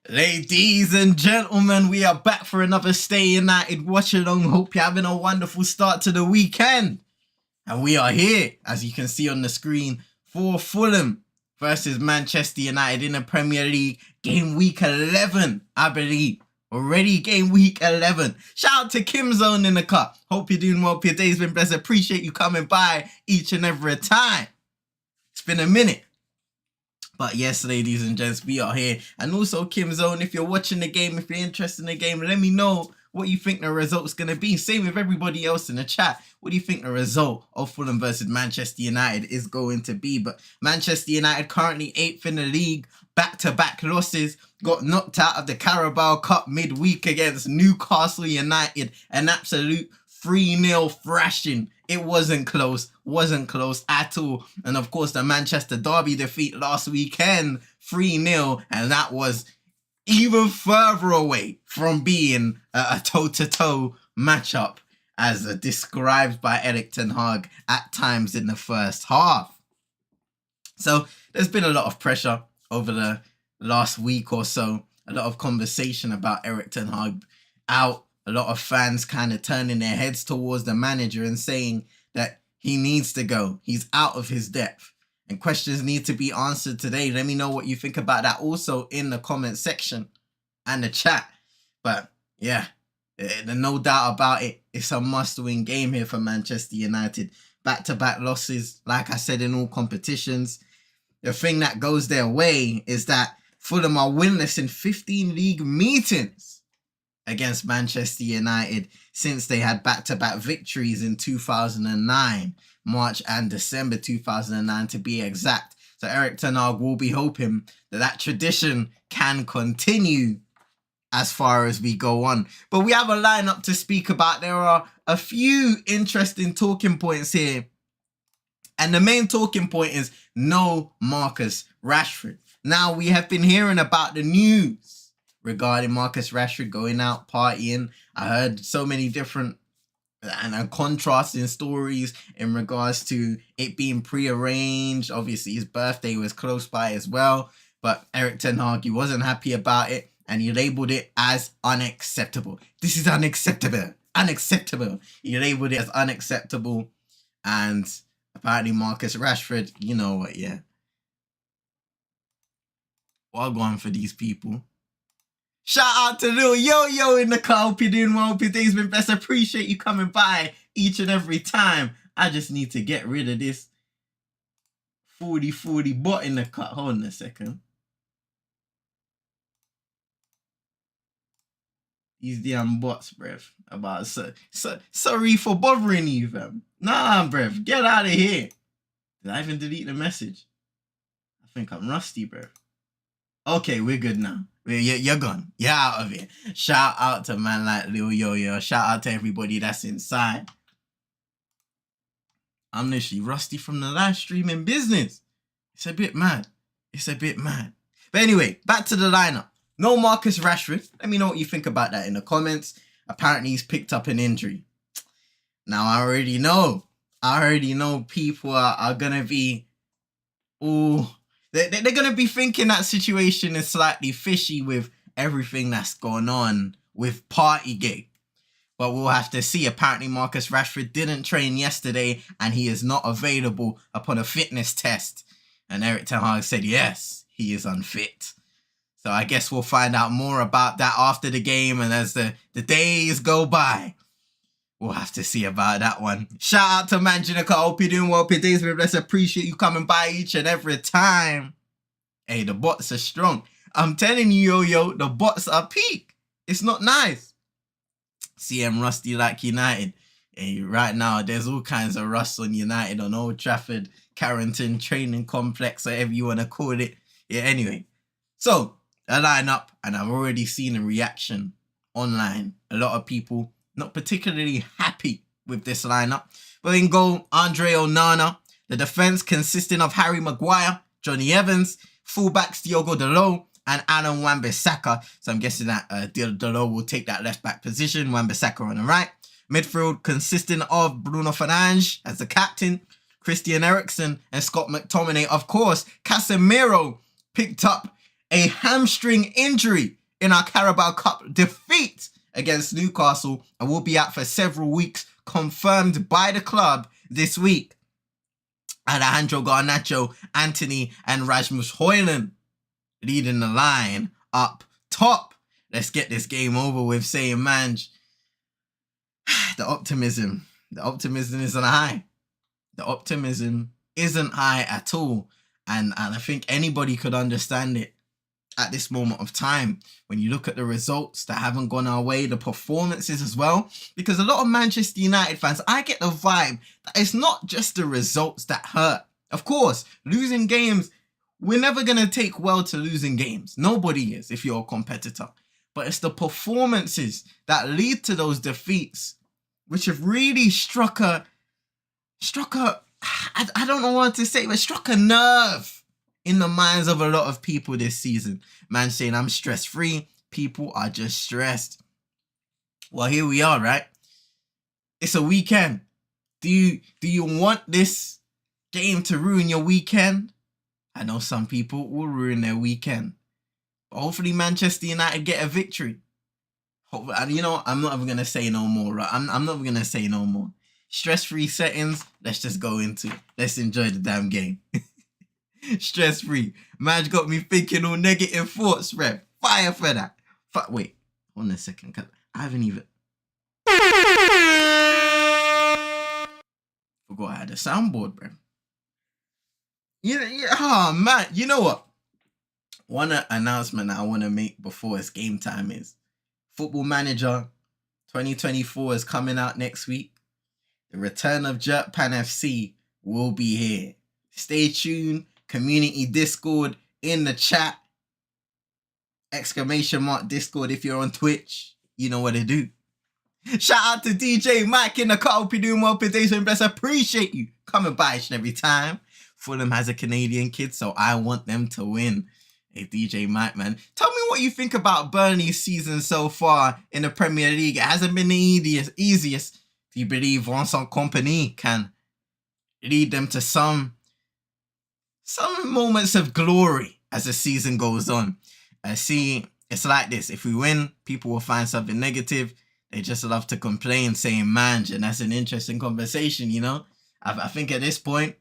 Ladies and gentlemen, we are back for another Stay United Watchalong. Hope you're having a wonderful start to the weekend. And we are here, as you can see on the screen, for Fulham versus Manchester United in the Premier League. Game week 11, I believe. Already game week 11. Shout out to Kim Zone in the cut. Hope you're doing well. Your day's been blessed. Appreciate you coming by each and every time. It's been a minute. But yes, ladies and gents, we are here. And also, Kim Zone, if you're watching the game, if you're interested in the game, let me know what you think the result's going to be. Same with everybody else in the chat. What do you think the result of Fulham versus Manchester United is going to be? But Manchester United currently 8th in the league. Back-to-back losses. Got knocked out of the Carabao Cup midweek against Newcastle United. An absolute 3-0 thrashing. It wasn't close at all. And of course, the Manchester Derby defeat last weekend, 3-0. And that was even further away from being a toe-to-toe matchup as described by Erik at times in the first half. So there's been a lot of pressure over the last week or so. A lot of conversation about Erik out. A lot of fans kind of turning their heads towards the manager and saying that he needs to go. He's out of his depth. And questions need to be answered today. Let me know what you think about that also in the comment section and the chat. But yeah, no doubt about it. It's a must-win game here for Manchester United. Back-to-back losses, like I said, in all competitions. The thing that goes their way is that Fulham are winless in 15 league meetings against Manchester United since they had back-to-back victories in 2009, March and December 2009 to be exact. So Erik will be hoping that that tradition can continue as far as we go on. But we have a lineup to speak about. There are a few interesting talking points here. And the main talking point is no Marcus Rashford. Now, we have been hearing about the news regarding Marcus Rashford going out partying. I heard so many different and contrasting stories in regards to it being prearranged. Obviously, his birthday was close by as well. But Erik he wasn't happy about it and he labeled it as unacceptable. This is unacceptable. Unacceptable. He labeled it as unacceptable. And apparently Marcus Rashford, you know what, yeah. Well gone for these people. Shout out to Lil Yo-Yo in the car. Hope you're doing well. Hope your day's been blessed. Appreciate you coming by each and every time. I just need to get rid of this 40 bot in the cut. Hold on a second. These damn bots, bruv. Sorry for bothering you, fam. Nah, bruv. Get out of here. Did I even delete the message? I think I'm rusty, bruv. Okay, we're good now. You're gone. You're out of here. Shout out to man like Lil Yo-Yo. Shout out to everybody that's inside. I'm literally rusty from the live streaming business. It's a bit mad. It's a bit mad. But anyway, back to the lineup. No Marcus Rashford. Let me know what you think about that in the comments. Apparently he's picked up an injury. Now I already know people are going to be... Ooh... They're going to be thinking that situation is slightly fishy with everything that's going on with Partygate. But we'll have to see. Apparently, Marcus Rashford didn't train yesterday and he is not available upon a fitness test. And Erik said, yes, he is unfit. So I guess we'll find out more about that after the game. And as the days go by, we'll have to see about that one. Shout out to Manjinica. Hope you're doing well. Your days been blessed. Appreciate you coming by each and every time. Hey, the bots are strong. I'm telling you, Yo-Yo, the bots are peak. It's not nice. CM Rusty like United. Hey, right now, there's all kinds of rust on United on Old Trafford, Carrington Training Complex, whatever you want to call it. Yeah, anyway. So, a lineup, and I've already seen a reaction online. A lot of people not particularly happy with this lineup. But in goal, Andre Onana. The defense consisting of Harry Maguire, Johnny Evans, fullbacks Diogo Dalot, and Alan Wan-Bissaka. So I'm guessing that Dalot will take that left-back position, Wan-Bissaka on the right. Midfield consisting of Bruno Fernandes as the captain, Christian Eriksen, and Scott McTominay. Of course, Casemiro picked up a hamstring injury in our Carabao Cup defeat against Newcastle and will be out for several weeks, confirmed by the club this week. Alejandro Garnacho, Anthony and Rasmus Højlund leading the line up top. Let's get this game over with, saying, man, the optimism isn't high. The optimism isn't high at all. And I think anybody could understand it at this moment of time when you look at the results that haven't gone our way, the performances as well. Because a lot of Manchester United fans, I get the vibe that it's not just the results that hurt. Of course, losing games, we're never going to take well to losing games. Nobody is if you're a competitor. But it's the performances that lead to those defeats which have really struck a I don't know what to say, but struck a nerve in the minds of a lot of people this season. Man saying I'm stress-free. People are just stressed. Well, here we are, right? It's a weekend. Do you want this game to ruin your weekend? I know some people will ruin their weekend. But hopefully Manchester United get a victory. And you know, I'm not even going to say no more, right? I'm not even going to say no more. Stress-free settings, let's just go into it. Let's enjoy the damn game. Stress-free. Man's got me thinking all negative thoughts, Rev. Fire for that. Wait, hold on a second, cause I haven't even... Forgot I had a soundboard, bro. Oh, man. You know what? One announcement that I want to make before it's game time is Football Manager 2024 is coming out next week. The return of Jerkpan FC will be here. Stay tuned. Community Discord in the chat. ! Discord if you're on Twitch. You know what to do. Shout out to DJ Mike in the car. Hope you're doing well. Bless. Appreciate you coming by each and every time. Fulham has a Canadian kid, so I want them to win. Hey, DJ Mike, man. Tell me what you think about Burnley's season so far in the Premier League. It hasn't been the easiest. Do you believe Vincent Kompany can lead them to some moments of glory as the season goes on? See, it's like this. If we win, people will find something negative. They just love to complain, saying "man," and that's an interesting conversation, you know? I think at this point,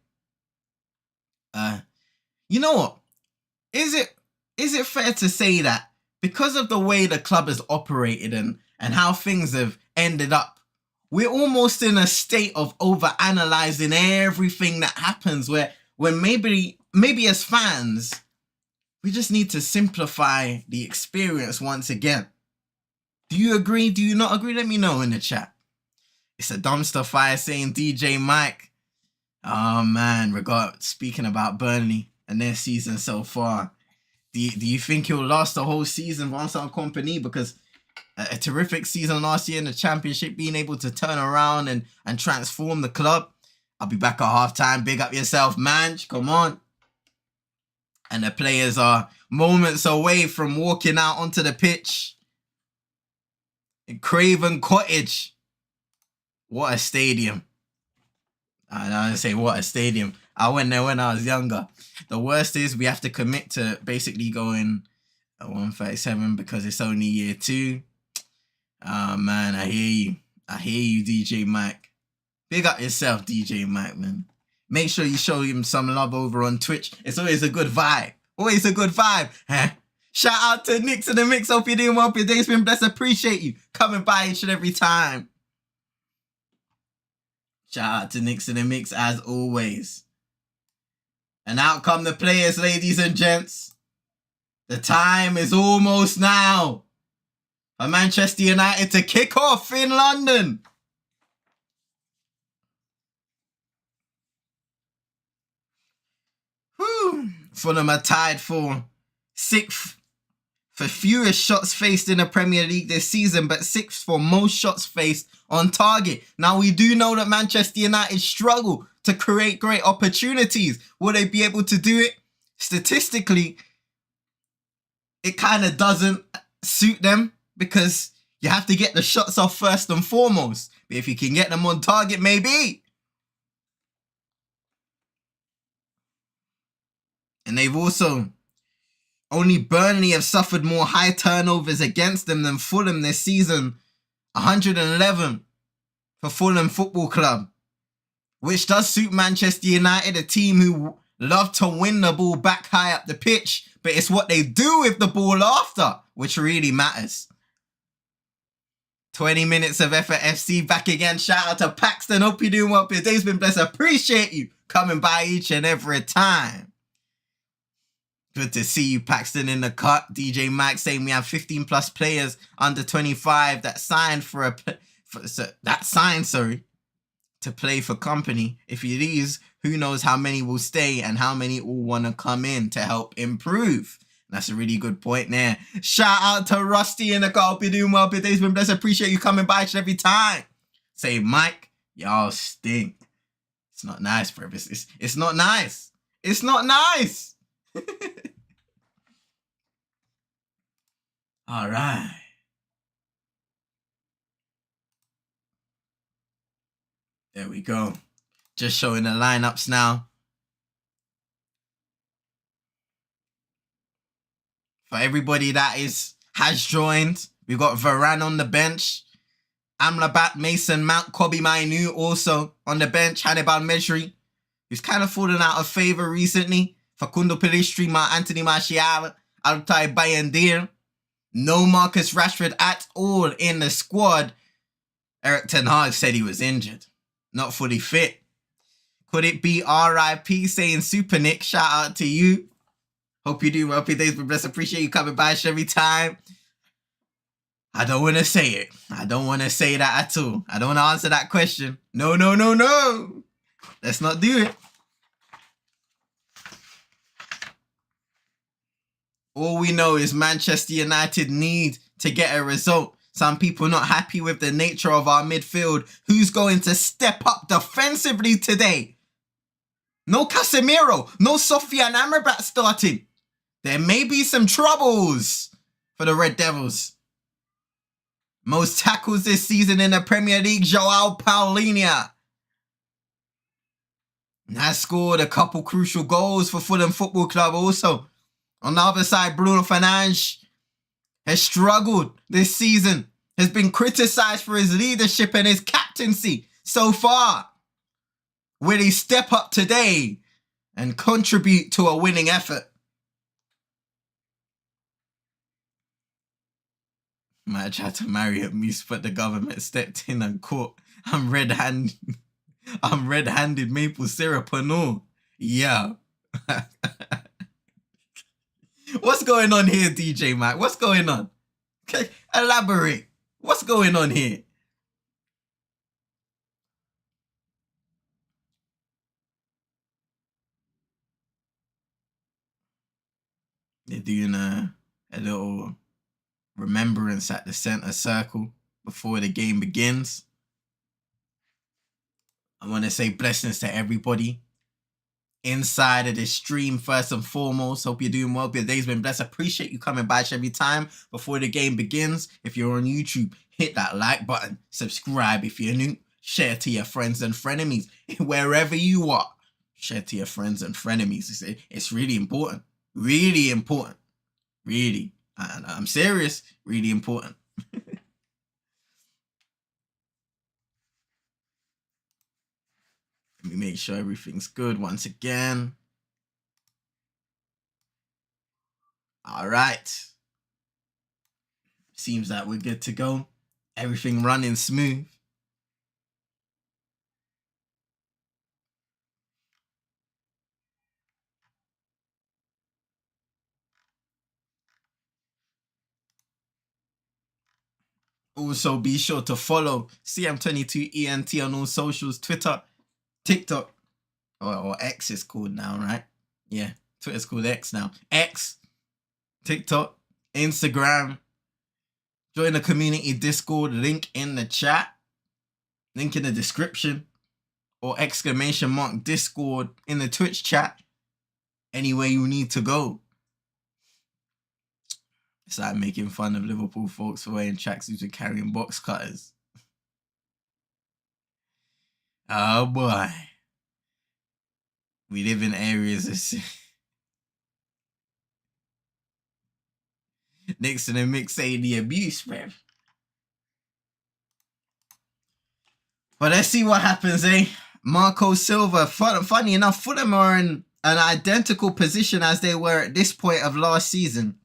you know what? Is it fair to say that because of the way the club has operated and how things have ended up, we're almost in a state of over-analyzing everything that happens when maybe as fans, we just need to simplify the experience once again. Do you agree? Do you not agree? Let me know in the chat. It's a dumpster fire saying DJ Mike. Oh man, speaking about Burnley and their season so far. Do you think he'll last the whole season, Vincent Kompany? Because a terrific season last year in the Championship, being able to turn around and transform the club. I'll be back at halftime. Big up yourself, man. Come on. And the players are moments away from walking out onto the pitch. In Craven Cottage. What a stadium. I don't say what a stadium. I went there when I was younger. The worst is we have to commit to basically going at 137 because it's only year 2. Oh man, I hear you, DJ Mike. Big up yourself, DJ Mike, man. Make sure you show him some love over on Twitch. It's always a good vibe. Always a good vibe. Huh? Shout out to Nick's in the mix. Hope you're doing well. Your day's been blessed. Appreciate you coming by each and every time. Shout out to Nick's in the mix as always. And out come the players, ladies and gents. The time is almost now for Manchester United to kick off in London. Fulham are tied for 6th for fewest shots faced in the Premier League this season, but 6th for most shots faced on target. Now, we do know that Manchester United struggle to create great opportunities. Will they be able to do it? Statistically, it kind of doesn't suit them because you have to get the shots off first and foremost. But if you can get them on target, maybe. And they've also Only Burnley have suffered more high turnovers against them than Fulham this season. 111 for Fulham Football Club, which does suit Manchester United, a team who love to win the ball back high up the pitch, but it's what they do with the ball after which really matters. 20 minutes of effort FC back again. Shout out to Paxton. Hope you're doing well. Your day's been blessed. Appreciate you coming by each and every time. Good to see you, Paxton, in the cut. DJ Mike saying we have 15 plus players under 25 that signed to play for company. If it is, who knows how many will stay and how many will want to come in to help improve. That's a really good point there. Shout out to Rusty in the car. Hope you're doing well. Your day's been blessed. Appreciate you coming by each and every time. Say, Mike, y'all stink. It's not nice, bro. It's not nice. It's not nice. All right. There we go. Just showing the lineups now. For everybody that has joined, we've got Varane on the bench. Amrabat, Mason Mount, Kobe Mainu also on the bench. Hannibal Mejri, who's kind of fallen out of favour recently. Facundo Pellistri, Anthony Martial, Altay Bayendir. No Marcus Rashford at all in the squad. Erik ten Hag said he was injured, not fully fit. Could it be RIP saying Super Nick? Shout out to you. Hope you do well. Your days been blessed. Appreciate you coming by every time. I don't want to say it. I don't want to say that at all. I don't want to answer that question. No, no, no, no. Let's not do it. All we know is Manchester United need to get a result. Some people not happy with the nature of our midfield. Who's going to step up defensively today? No Casemiro. No Sofian Amrabat starting. There may be some troubles for the Red Devils. Most tackles this season in the Premier League, Joao Paulinho. And has scored a couple crucial goals for Fulham Football Club also. On the other side, Bruno Fernandes has struggled this season. Has been criticised for his leadership and his captaincy so far. Will he step up today and contribute to a winning effort? Might try to marry a moose, but the government stepped in and caught. I'm red-handed maple syrup and all. Yeah. What's going on here, DJ Mike? What's going on? Okay, elaborate. What's going on here? They're doing a little remembrance at the center circle before the game begins. I want to say blessings to everybody inside of this stream first and foremost. Hope you're doing well. Your day's been blessed. Appreciate you coming by every time before the game begins. If you're on YouTube, hit that like button. Subscribe if you're new. Share to your friends and frenemies. Wherever you are, share to your friends and frenemies. It's really important. Really important. Really. And I'm serious. Really important. Let me make sure everything's good once again. All right. Seems like we're good to go. Everything running smooth. Also, be sure to follow CM22ENT on all socials, Twitter, TikTok, or X is called now, right? Yeah, Twitter's called X now. X, TikTok, Instagram. Join the community Discord, link in the chat, link in the description, or ! Discord in the Twitch chat. Anywhere you need to go. It's like making fun of Liverpool folks for wearing tracksuits and carrying box cutters. Oh boy. We live in areas Next to the mix saying the abuse, man. But let's see what happens, eh? Marco Silva. Funny enough, Fulham are in an identical position as they were at this point of last season.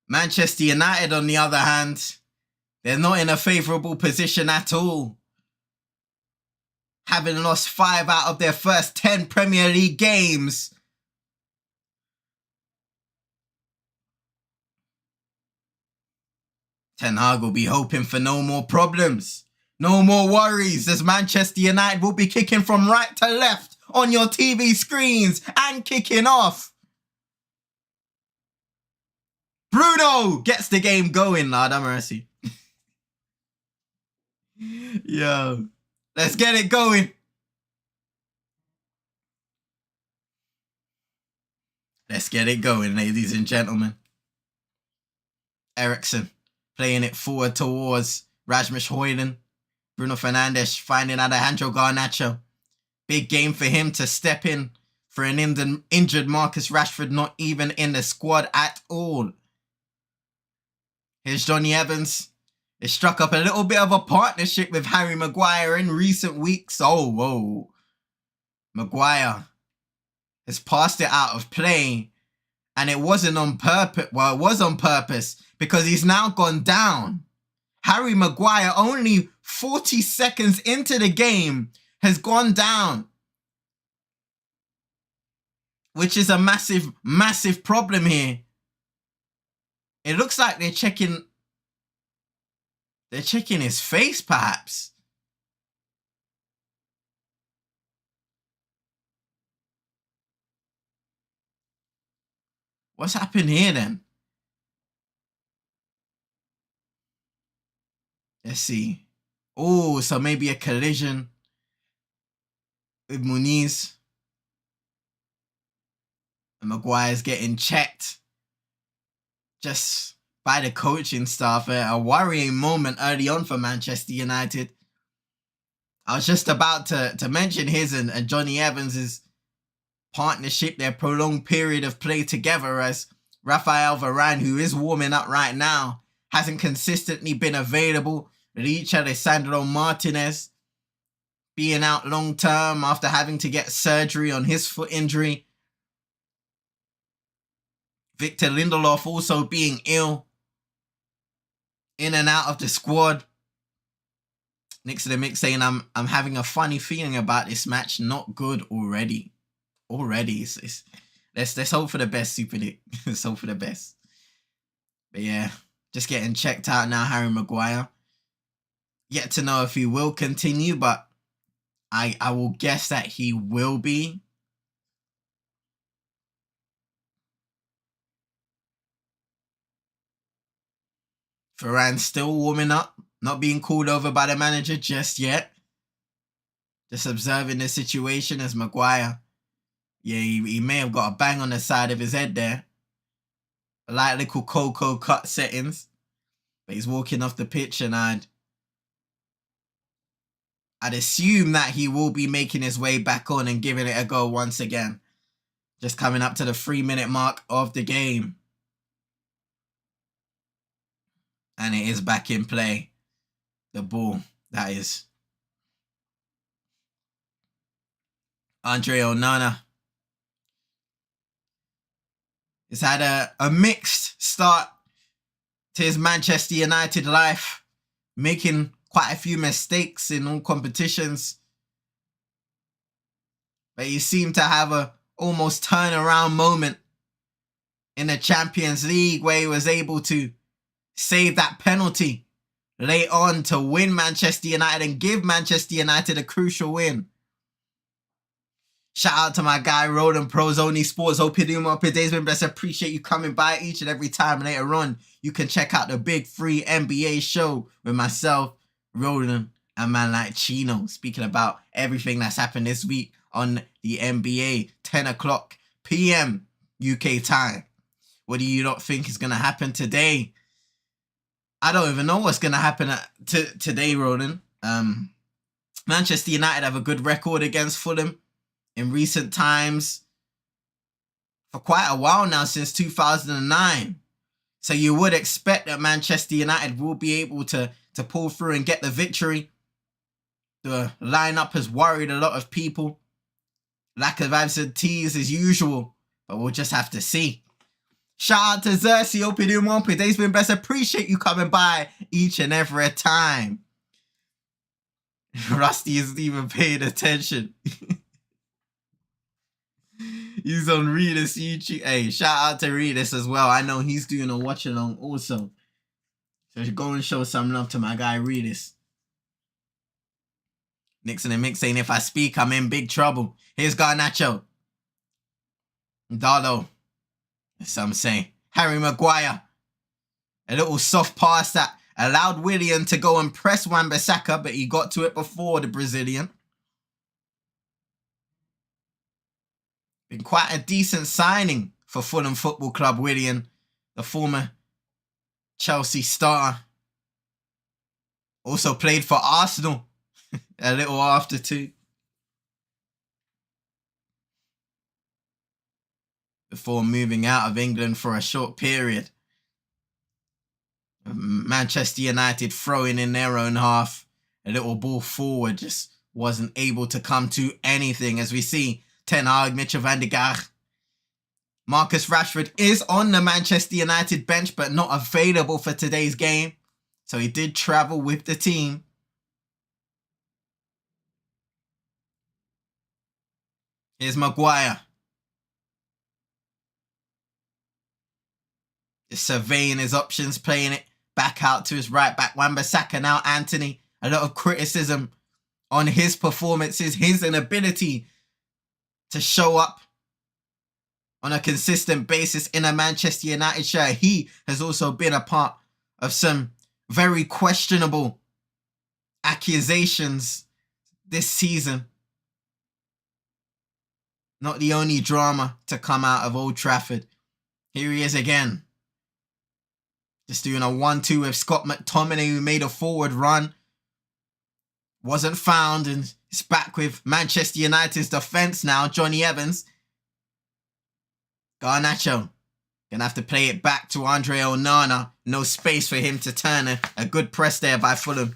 Manchester United, on the other hand, they're not in a favourable position at all. Having lost 5 out of their first 10 Premier League games. Ten Hag will be hoping for no more problems. No more worries, as Manchester United will be kicking from right to left on your TV screens and kicking off. Bruno gets the game going, Lord have mercy. Yo, let's get it going. Let's get it going, ladies and gentlemen. Eriksen playing it forward towards Rasmus Højlund. Bruno Fernandes finding Alejandro Garnacho. Big game for him to step in for an injured Marcus Rashford, not even in the squad at all. Here's Jonny Evans. It struck up a little bit of a partnership with Harry Maguire in recent weeks. Oh, whoa. Maguire has passed it out of play. And it wasn't on purpose. Well, it was on purpose because he's now gone down. Harry Maguire, only 40 seconds into the game, has gone down. Which is a massive, massive problem here. It looks like they're checking his face, perhaps. What's happened here then? Let's see. Oh, so maybe a collision with Muniz. And Maguire's getting checked just by the coaching staff. A worrying moment early on for Manchester United. I was just about to mention his and Jonny Evans' partnership, their prolonged period of play together, as Rafael Varane, who is warming up right now, hasn't consistently been available. With Alessandro Martinez being out long term after having to get surgery on his foot injury. Victor Lindelof also being ill. In and out of the squad. Next to the mix saying I'm having a funny feeling about this match. Not good already. Let's hope for the best, Super Nick. Let's hope for the best. But yeah, just getting checked out now, Harry Maguire. Yet to know if he will continue, but I will guess that he will be. Varane still warming up, not being called over by the manager just yet. Just observing the situation as Maguire. Yeah, he may have got a bang on the side of his head there. A light little Coco cut settings. But he's walking off the pitch and I'd assume that he will be making his way back on and giving it a go once again. Just coming up to the 3-minute mark of the game. And it is back in play. The ball, that is. Andre Onana. He's had a mixed start to his Manchester United life. Making quite a few mistakes in all competitions. But he seemed to have a almost turnaround moment in the Champions League where he was able to save that penalty late on to win Manchester United and give Manchester United a crucial win. Shout out to my guy Roland Pros Only Sports. Hope you're doing well. Today's been blessed. Appreciate you coming by each and every time. Later on, you can check out the big free NBA show with myself, Roland, and man like Chino, speaking about everything that's happened this week on the NBA, 10 o'clock p.m. UK time. What do you not think is going to happen today? I don't even know what's going to happen today, Roland. Manchester United have a good record against Fulham in recent times. For quite a while now, since 2009. So you would expect that Manchester United will be able to pull through and get the victory. The lineup has worried a lot of people. Lack of absentees as usual, but we'll just have to see. Shout out to Xerxes, hope you're doing well. Today's been best. Appreciate you coming by each and every time. Rusty isn't even paying attention. He's on Redis YouTube. Hey, shout out to Redis as well. I know he's doing a watch along also. So go and show some love to my guy Redis. Nixon and Mix saying, if I speak, I'm in big trouble. Here's Garnacho. Darlo. Some say. Harry Maguire. A little soft pass that allowed Willian to go and press Wan-Bissaka, but he got to it before the Brazilian. Been quite a decent signing for Fulham Football Club, Willian, the former Chelsea star. Also played for Arsenal a little after too. Before moving out of England for a short period. Manchester United throwing in their own half. A little ball forward, just wasn't able to come to anything, as we see Ten Hag, Mitchell van der Gaag. Marcus Rashford is on the Manchester United bench, but not available for today's game. So he did travel with the team. Here's Maguire. Just surveying his options, playing it back out to his right back. Wan-Bissaka now, Anthony. A lot of criticism on his performances, his inability to show up on a consistent basis in a Manchester United shirt. He has also been a part of some very questionable accusations this season. Not the only drama to come out of Old Trafford. Here he is again. Just doing a 1-2 with Scott McTominay, who made a forward run. Wasn't found, and it's back with Manchester United's defence now. Johnny Evans. Garnacho. Gonna have to play it back to Andre Onana. No space for him to turn. A good press there by Fulham.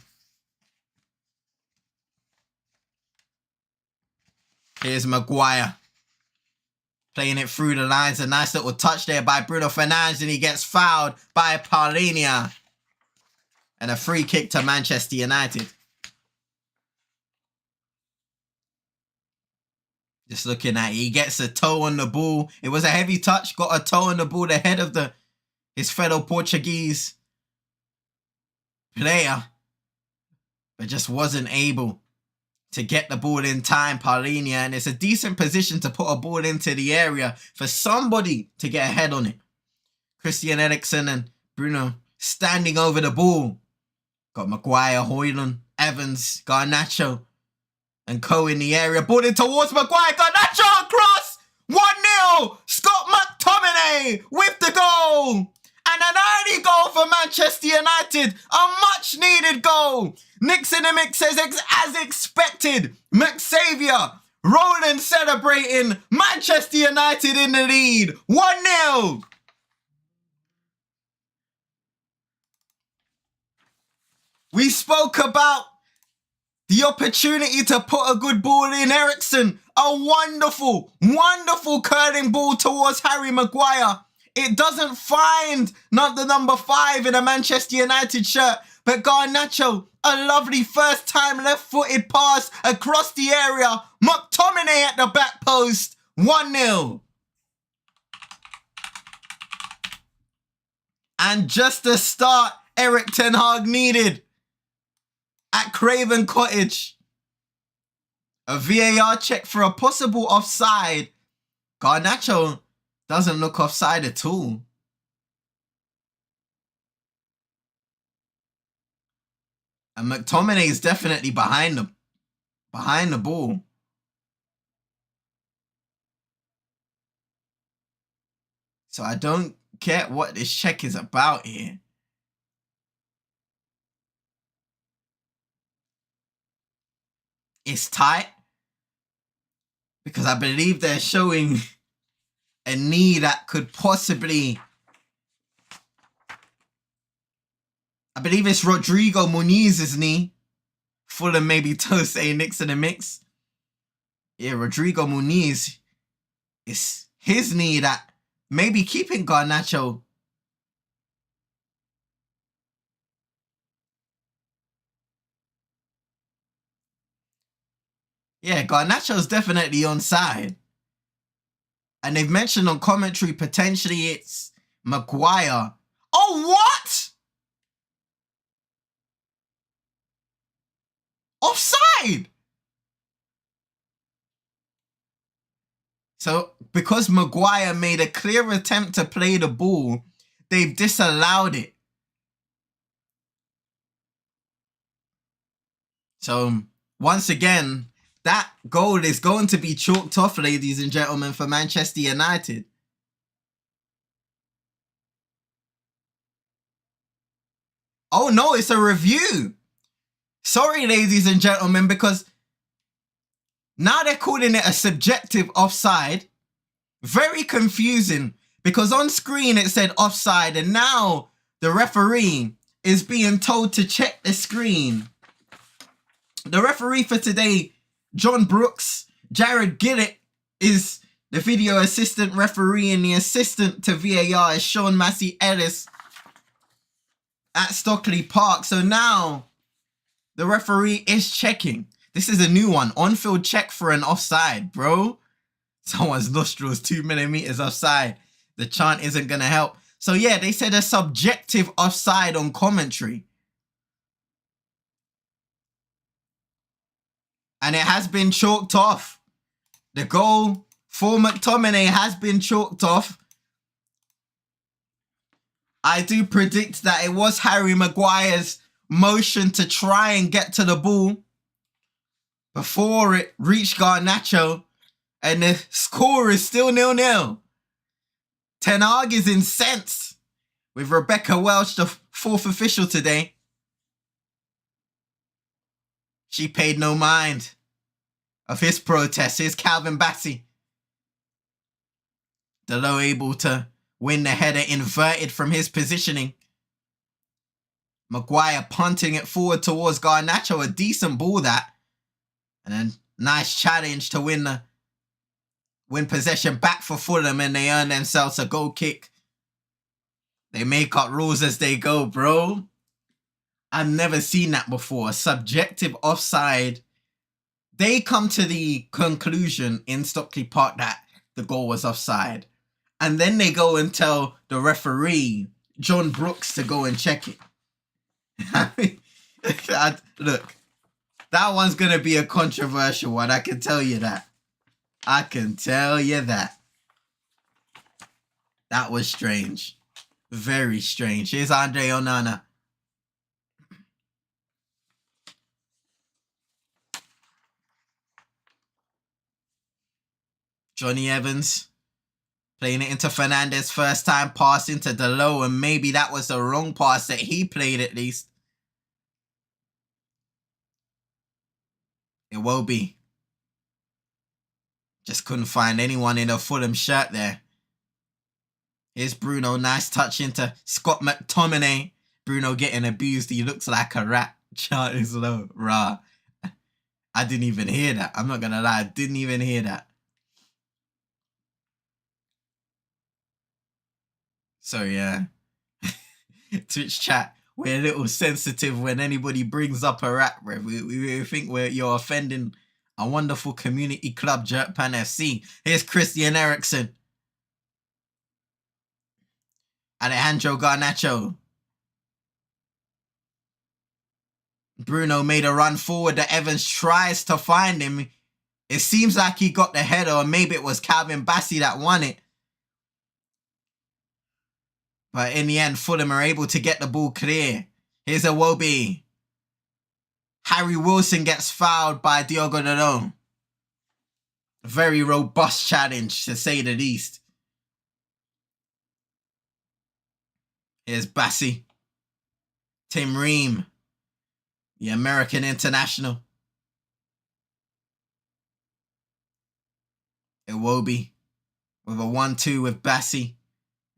Here's Maguire. Playing it through the lines. A nice little touch there by Bruno Fernandes, and he gets fouled by Paulinho. And a free kick to Manchester United. Just looking at it, he gets a toe on the ball. It was a heavy touch, got a toe on the ball ahead of his fellow Portuguese player, but just wasn't able to get the ball in time, Paulinho. And it's a decent position to put a ball into the area for somebody to get a head on it. Christian Eriksen and Bruno standing over the ball. Got Maguire, Højlund, Evans, Garnacho, and Co in the area. Ball in towards Maguire. Garnacho across. 1-0. Scott McTominay with the goal. And an early goal for Manchester United. A much needed goal. Nixon and Mix says, as expected, McSaviour, Roland celebrating. Manchester United in the lead. 1-0. We spoke about the opportunity to put a good ball in. Eriksen, a wonderful, wonderful curling ball towards Harry Maguire. It doesn't find the number 5 in a Manchester United shirt, but Garnacho, a lovely first time left-footed pass across the area. McTominay at the back post. 1-0. And just the start Erik Ten Hag needed at Craven Cottage. A VAR check for a possible offside. Garnacho doesn't look offside at all. And McTominay is definitely behind the ball. So I don't get what this check is about here. It's tight because I believe they're showing a knee that could possibly... I believe it's Rodrigo Muniz's knee. Fulham maybe toast A Knicks in the mix. Yeah, Rodrigo Muniz. It's his knee that may be keeping Garnacho. Yeah, Garnacho's definitely onside. And they've mentioned on commentary potentially it's Maguire. Oh, what? Offside! So, because Maguire made a clear attempt to play the ball, they've disallowed it. So, once again, that goal is going to be chalked off, ladies and gentlemen, for Manchester United. Oh no, it's a review. Sorry, ladies and gentlemen, because now they're calling it a subjective offside. Very confusing, because on screen it said offside, and now the referee is being told to check the screen. The referee for today, John Brooks. Jared Gillett is the video assistant referee, and the assistant to VAR is Sean Massey Ellis at Stockley Park. So now the referee is checking. This is a new one. On-field check for an offside, bro. Someone's nostrils 2 millimeters offside. The chant isn't going to help. So yeah, they said a subjective offside on commentary. And it has been chalked off. The goal for McTominay has been chalked off. I do predict that it was Harry Maguire's motion to try and get to the ball before it reached Garnacho. And the score is still 0-0. Ten Hag is incensed with Rebecca Welch, the fourth official today. She paid no mind of his protest. Here's Calvin Bassey. Delo able to win the header inverted from his positioning. Maguire punting it forward towards Garnacho. A decent ball that. And a nice challenge to win possession back for Fulham, and they earn themselves a goal kick. They make up rules as they go, bro. I've never seen that before. A subjective offside. They come to the conclusion in Stockley Park that the goal was offside. And then they go and tell the referee, John Brooks, to go and check it. Look, that one's going to be a controversial one. I can tell you that. I can tell you that. That was strange. Very strange. Here's Andre Onana. Johnny Evans playing it into Fernandez. First time pass into Delo, and maybe that was the wrong pass that he played at least. It will be. Just couldn't find anyone in a Fulham shirt there. Here's Bruno. Nice touch into Scott McTominay. Bruno getting abused. He looks like a rat. Chart is low. Rah. I didn't even hear that. I'm not going to lie. I didn't even hear that. So, yeah. Twitch chat. We're a little sensitive when anybody brings up a rat, bro. We think you're offending a wonderful community club, Jerkpan FC. Here's Christian Eriksen. Alejandro Garnacho. Bruno made a run forward that Evans tries to find him. It seems like he got the header, or maybe it was Calvin Bassey that won it. But in the end, Fulham are able to get the ball clear. Here's Iwobi. Harry Wilson gets fouled by Diogo Dalot. Very robust challenge, to say the least. Here's Bassey. Tim Ream, the American international. Iwobi with a 1-2 with Bassi.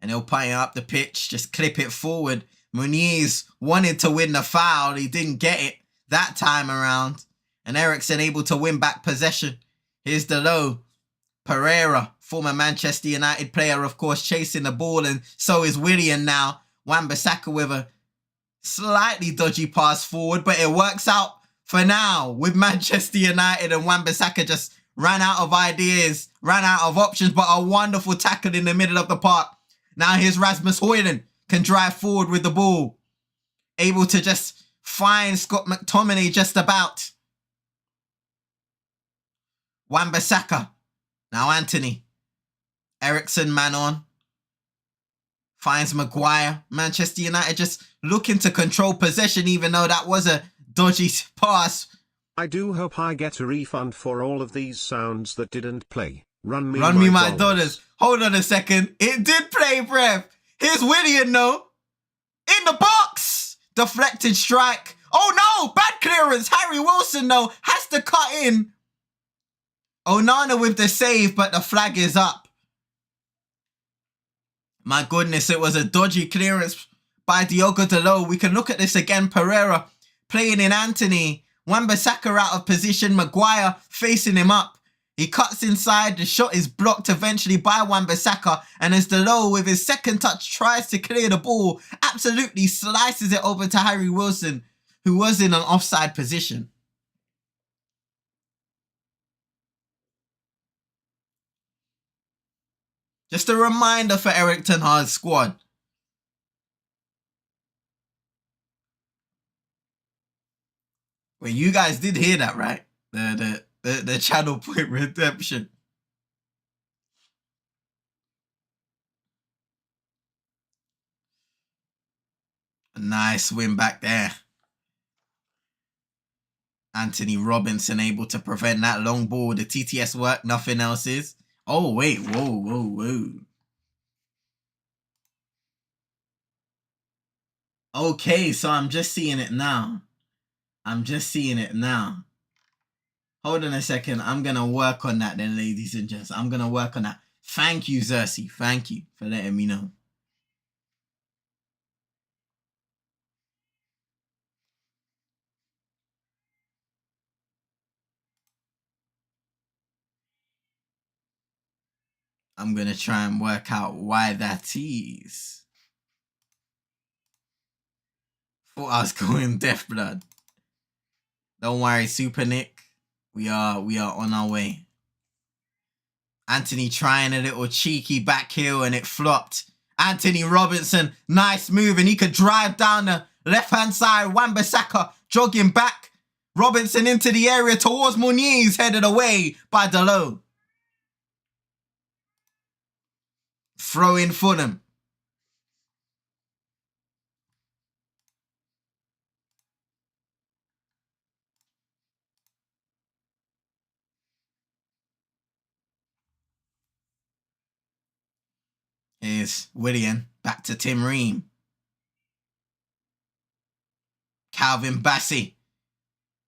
And he'll put it up the pitch, just clip it forward. Muniz wanted to win the foul. He didn't get it that time around. And Eriksen able to win back possession. Here's the low. Pereira, former Manchester United player, of course, chasing the ball. And so is Willian now. Wan-Bissaka with a slightly dodgy pass forward. But it works out for now with Manchester United. And Wan-Bissaka just ran out of ideas, ran out of options. But a wonderful tackle in the middle of the park. Now here's Rasmus Højlund, can drive forward with the ball. Able to just find Scott McTominay just about. Wan-Bissaka. Now Anthony. Eriksen man on. Finds Maguire. Manchester United just looking to control possession even though that was a dodgy pass. I do hope I get a refund for all of these sounds that didn't play. Run me my dollars. Hold on a second. It did play, Brev. Here's Willian, though. In the box. Deflected strike. Oh, no. Bad clearance. Harry Wilson, though, has to cut in. Onana with the save, but the flag is up. My goodness, it was a dodgy clearance by Diogo Dalot. We can look at this again. Pereira playing in Anthony. Wan-Bissaka out of position. Maguire facing him up. He cuts inside. The shot is blocked eventually by Wan-Bissaka. And as Dalot with his second touch tries to clear the ball, absolutely slices it over to Harry Wilson, who was in an offside position. Just a reminder for Erik ten Hag's squad. Well, you guys did hear that, right? The channel point redemption. A nice win back there. Anthony Robinson able to prevent that long ball. The TTS work, nothing else is. Oh, wait. Whoa. Okay, so I'm just seeing it now. Hold on a second. I'm going to work on that then, ladies and gents. I'm going to work on that. Thank you, Xerxes. Thank you for letting me know. I'm going to try and work out why that is. Thought I was going Death Blood. Don't worry, Super Nick. We are on our way. Anthony trying a little cheeky back heel and it flopped. Anthony Robinson, nice move, and he could drive down the left-hand side. Wan-Bissaka jogging back. Robinson into the area towards Muniz, headed away by Dalot. Throw in Fulham. Here's Willian. Back to Tim Ream. Calvin Bassey.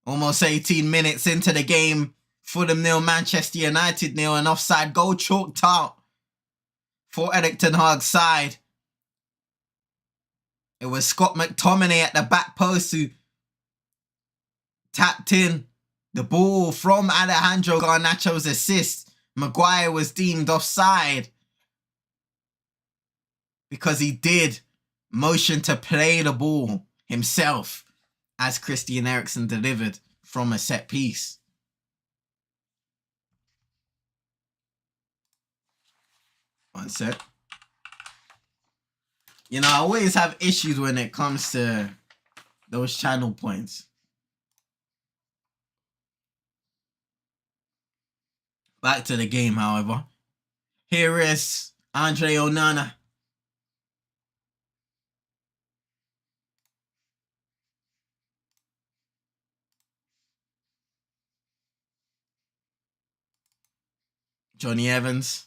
Almost 18 minutes into the game. Fulham 0, Manchester United 0. An offside goal chalked out for Erik ten Hag's side. It was Scott McTominay at the back post who tapped in the ball from Alejandro Garnacho's assist. Maguire was deemed offside because he did motion to play the ball himself as Christian Eriksen delivered from a set piece. One sec. You know, I always have issues when it comes to those channel points. Back to the game, however. Here is Andre Onana. Johnny Evans.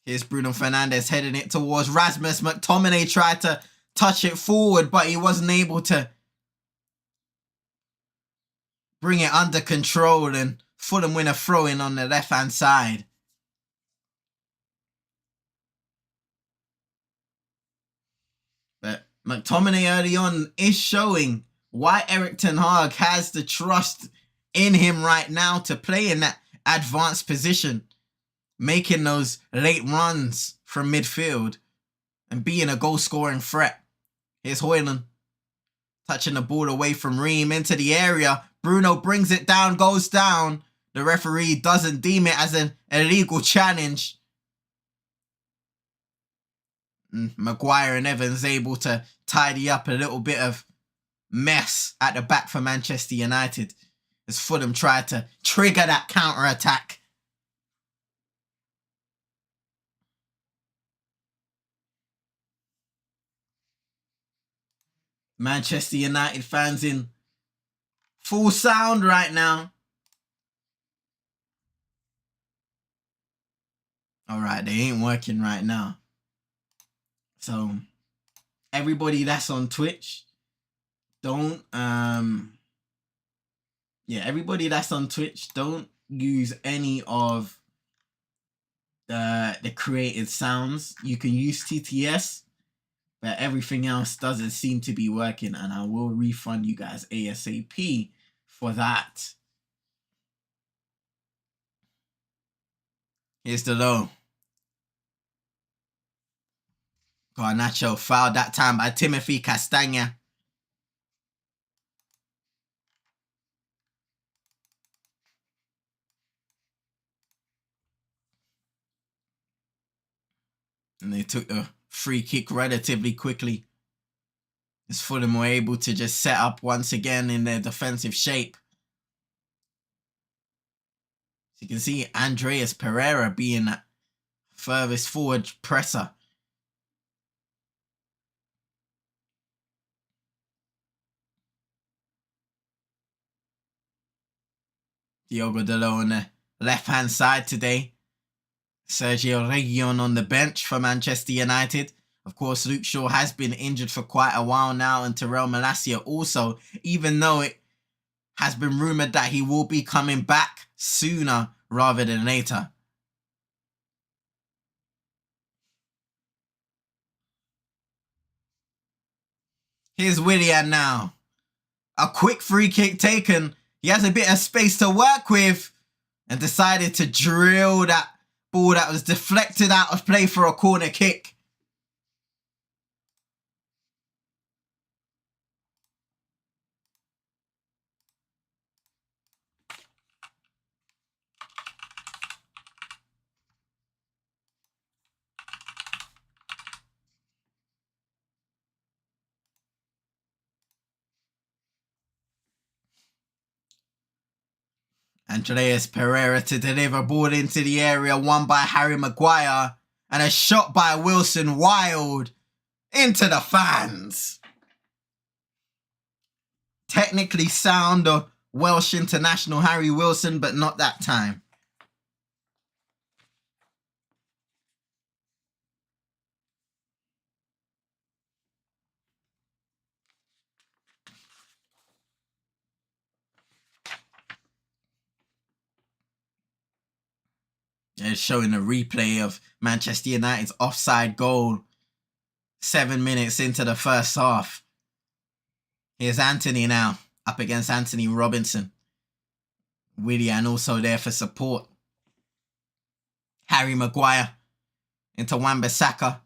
Here's Bruno Fernandes heading it towards Rasmus. McTominay tried to touch it forward, but he wasn't able to bring it under control, and Fulham win a throw-in on the left-hand side. But McTominay early on is showing why Erik ten Hag has the trust in him right now to play in that advanced position, making those late runs from midfield and being a goal-scoring threat. Here's Højlund touching the ball away from Ream into the area. Bruno brings it down, goes down. The referee doesn't deem it as an illegal challenge. Maguire and Evans able to tidy up a little bit of mess at the back for Manchester United as Fulham tried to trigger that counter-attack. Manchester United fans in full sound right now. Alright, they ain't working right now. So, everybody that's on Twitch, everybody that's on Twitch, don't use any of the created sounds. You can use TTS, but everything else doesn't seem to be working, and I will refund you guys ASAP for that. Here's the low. Garnacho fouled that time by Timothy Castagna. And they took the free kick relatively quickly, as Fulham were able to just set up once again in their defensive shape. So you can see Andreas Pereira being that furthest forward presser. Diogo Dalot on the left-hand side today. Sergio Reguilon on the bench for Manchester United. Of course, Luke Shaw has been injured for quite a while now, and Terrell Malacia also, even though it has been rumoured that he will be coming back sooner rather than later. Here's Willian now. A quick free kick taken. He has a bit of space to work with and decided to drill that ball that was deflected out of play for a corner kick. Andreas Pereira to deliver ball into the area, won by Harry Maguire, and a shot by Wilson Wild into the fans. Technically sound of Welsh international Harry Wilson, but not that time. They're showing a replay of Manchester United's offside goal 7 minutes into the first half. Here's Anthony now, up against Anthony Robinson. Willian also there for support. Harry Maguire into Wan-Bissaka.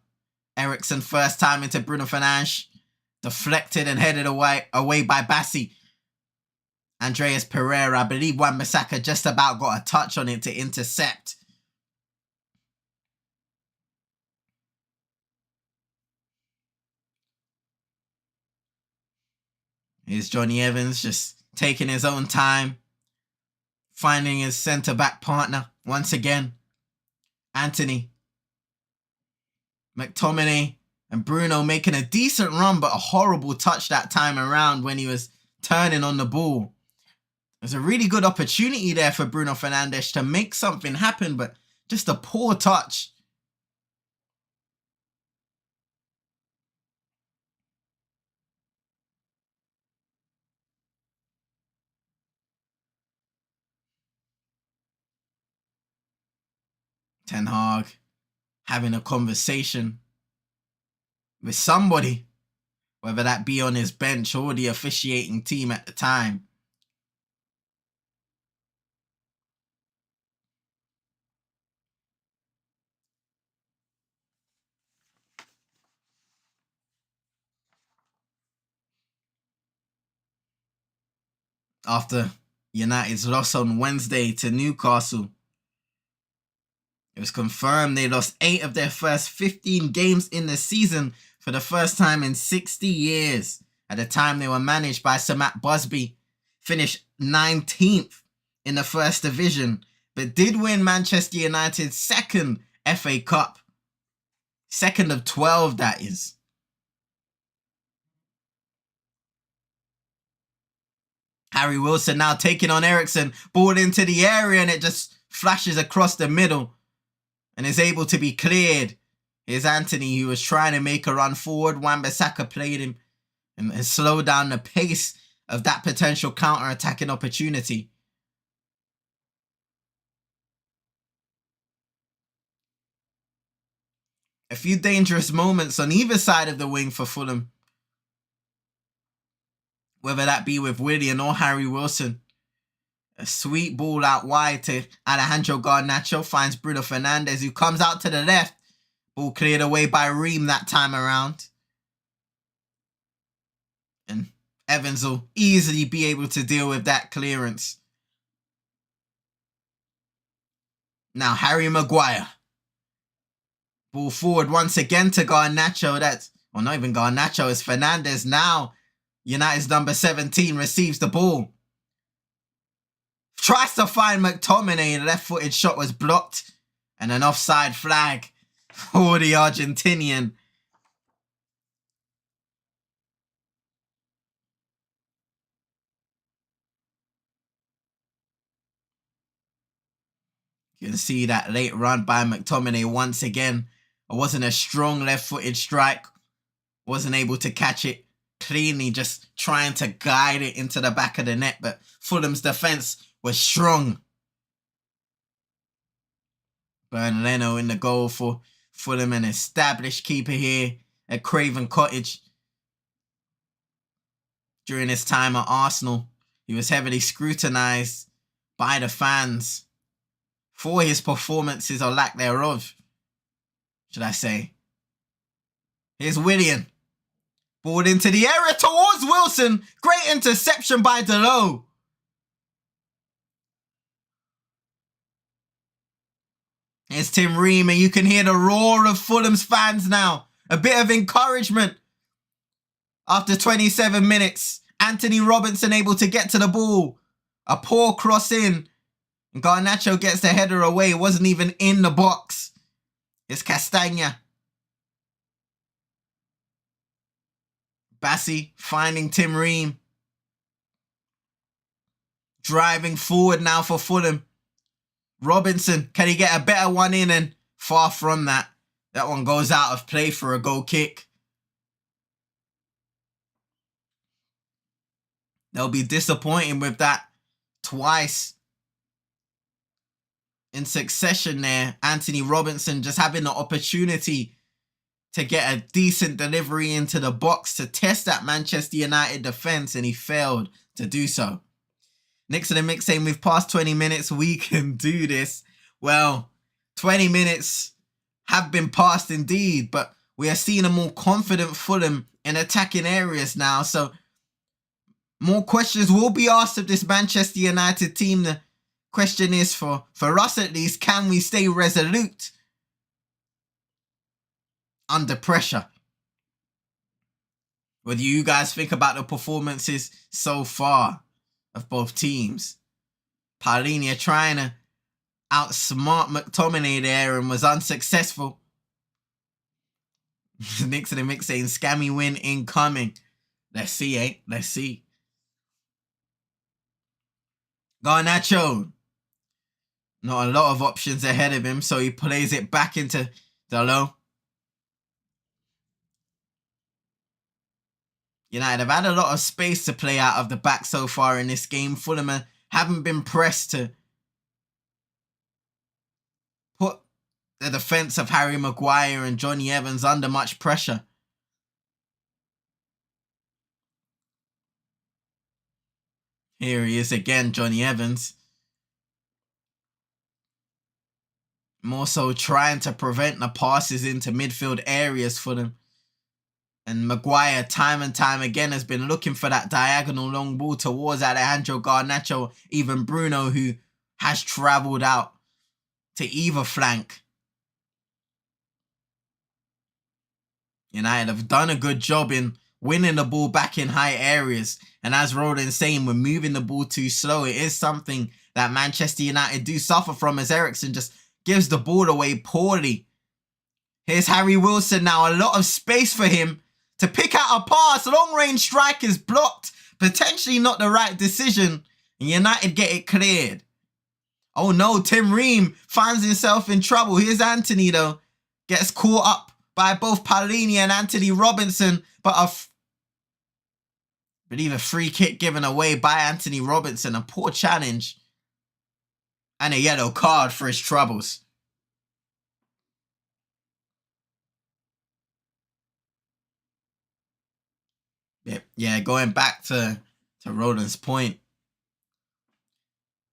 Eriksen first time into Bruno Fernandes. Deflected and headed away by Bassi. Andreas Pereira, I believe Wan-Bissaka just about got a touch on it to intercept. Here's Johnny Evans just taking his own time, finding his centre-back partner once again. Anthony, McTominay, and Bruno making a decent run, but a horrible touch that time around when he was turning on the ball. There's a really good opportunity there for Bruno Fernandes to make something happen, but just a poor touch. Ten Hag having a conversation with somebody, whether that be on his bench or the officiating team at the time. After United's loss on Wednesday to Newcastle, it was confirmed they lost 8 of their first 15 games in the season for the first time in 60 years. At the time, they were managed by Sir Matt Busby, finished 19th in the First Division, but did win Manchester United's second FA Cup. Second of 12, that is. Harry Wilson now taking on Eriksen, ball into the area, and it just flashes across the middle and is able to be cleared. Here's Anthony, who was trying to make a run forward. Wan-Bissaka played him and has slowed down the pace of that potential counter-attacking opportunity. A few dangerous moments on either side of the wing for Fulham, whether that be with Willian or Harry Wilson. A sweet ball out wide to Alejandro Garnacho, finds Bruno Fernandes, who comes out to the left. Ball cleared away by Ream that time around. And Evans will easily be able to deal with that clearance. Now Harry Maguire. Ball forward once again to Garnacho. Well, not even Garnacho, it's Fernandes now. United's number 17 receives the ball. Tries to find McTominay. The left-footed shot was blocked. And an offside flag for the Argentinian. You can see that late run by McTominay once again. It wasn't a strong left-footed strike. Wasn't able to catch it cleanly, just trying to guide it into the back of the net. But Fulham's defence was strong. Bernd Leno in the goal for Fulham, an established keeper here at Craven Cottage. During his time at Arsenal, he was heavily scrutinised by the fans for his performances or lack thereof, should I say. Here's Willian. Ball into the area towards Wilson. Great interception by Delo. Here's Tim Ream, and you can hear the roar of Fulham's fans now. A bit of encouragement. After 27 minutes, Anthony Robinson able to get to the ball. A poor cross in. And Garnacho gets the header away. It wasn't even in the box. It's Castagna. Bassi finding Tim Ream. Driving forward now for Fulham. Robinson, can he get a better one in? And far from that. That one goes out of play for a goal kick. They'll be disappointed with that twice in succession there. Anthony Robinson just having the opportunity to get a decent delivery into the box to test that Manchester United defence, and he failed to do so. Next to the mix saying we've passed 20 minutes, we can do this. Well, 20 minutes have been passed indeed, but we are seeing a more confident Fulham in attacking areas now. So more questions will be asked of this Manchester United team. The question is, for us at least, can we stay resolute under pressure? What do you guys think about the performances so far of both teams? Paulinho trying to outsmart McTominay there and was unsuccessful. Nick to the mix saying scammy win incoming. Let's see, eh? Let's see. Garnacho. Not a lot of options ahead of him, so he plays it back into Delo. United have had a lot of space to play out of the back so far in this game. Fulham haven't been pressed to put the defence of Harry Maguire and Jonny Evans under much pressure. Here he is again, Jonny Evans. More so trying to prevent the passes into midfield areas for them. And Maguire, time and time again, has been looking for that diagonal long ball towards Alejandro Garnacho, even Bruno, who has travelled out to either flank. United have done a good job in winning the ball back in high areas. And as Roland's saying, we're moving the ball too slow. It is something that Manchester United do suffer from, as Eriksen just gives the ball away poorly. Here's Harry Wilson now. A lot of space for him to pick out a pass. Long range strike is blocked. Potentially not the right decision. And United get it cleared. Oh no, Tim Ream finds himself in trouble. Here's Anthony though. Gets caught up by both Palhinha and Anthony Robinson. But I believe a free kick given away by Anthony Robinson. A poor challenge. And a yellow card for his troubles. Yeah, going back to Roland's point.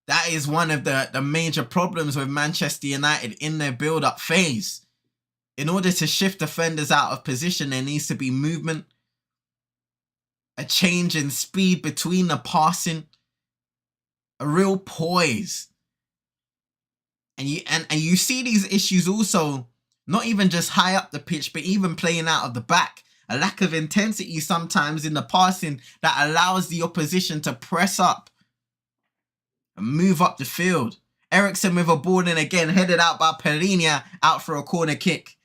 That is one of the major problems with Manchester United in their build-up phase. In order to shift defenders out of position, there needs to be movement. A change in speed between the passing. A real poise. And you see these issues also, not even just high up the pitch, but even playing out of the back. A lack of intensity sometimes in the passing that allows the opposition to press up and move up the field. Eriksen with a ball in again, headed out by Palhinha, out for a corner kick.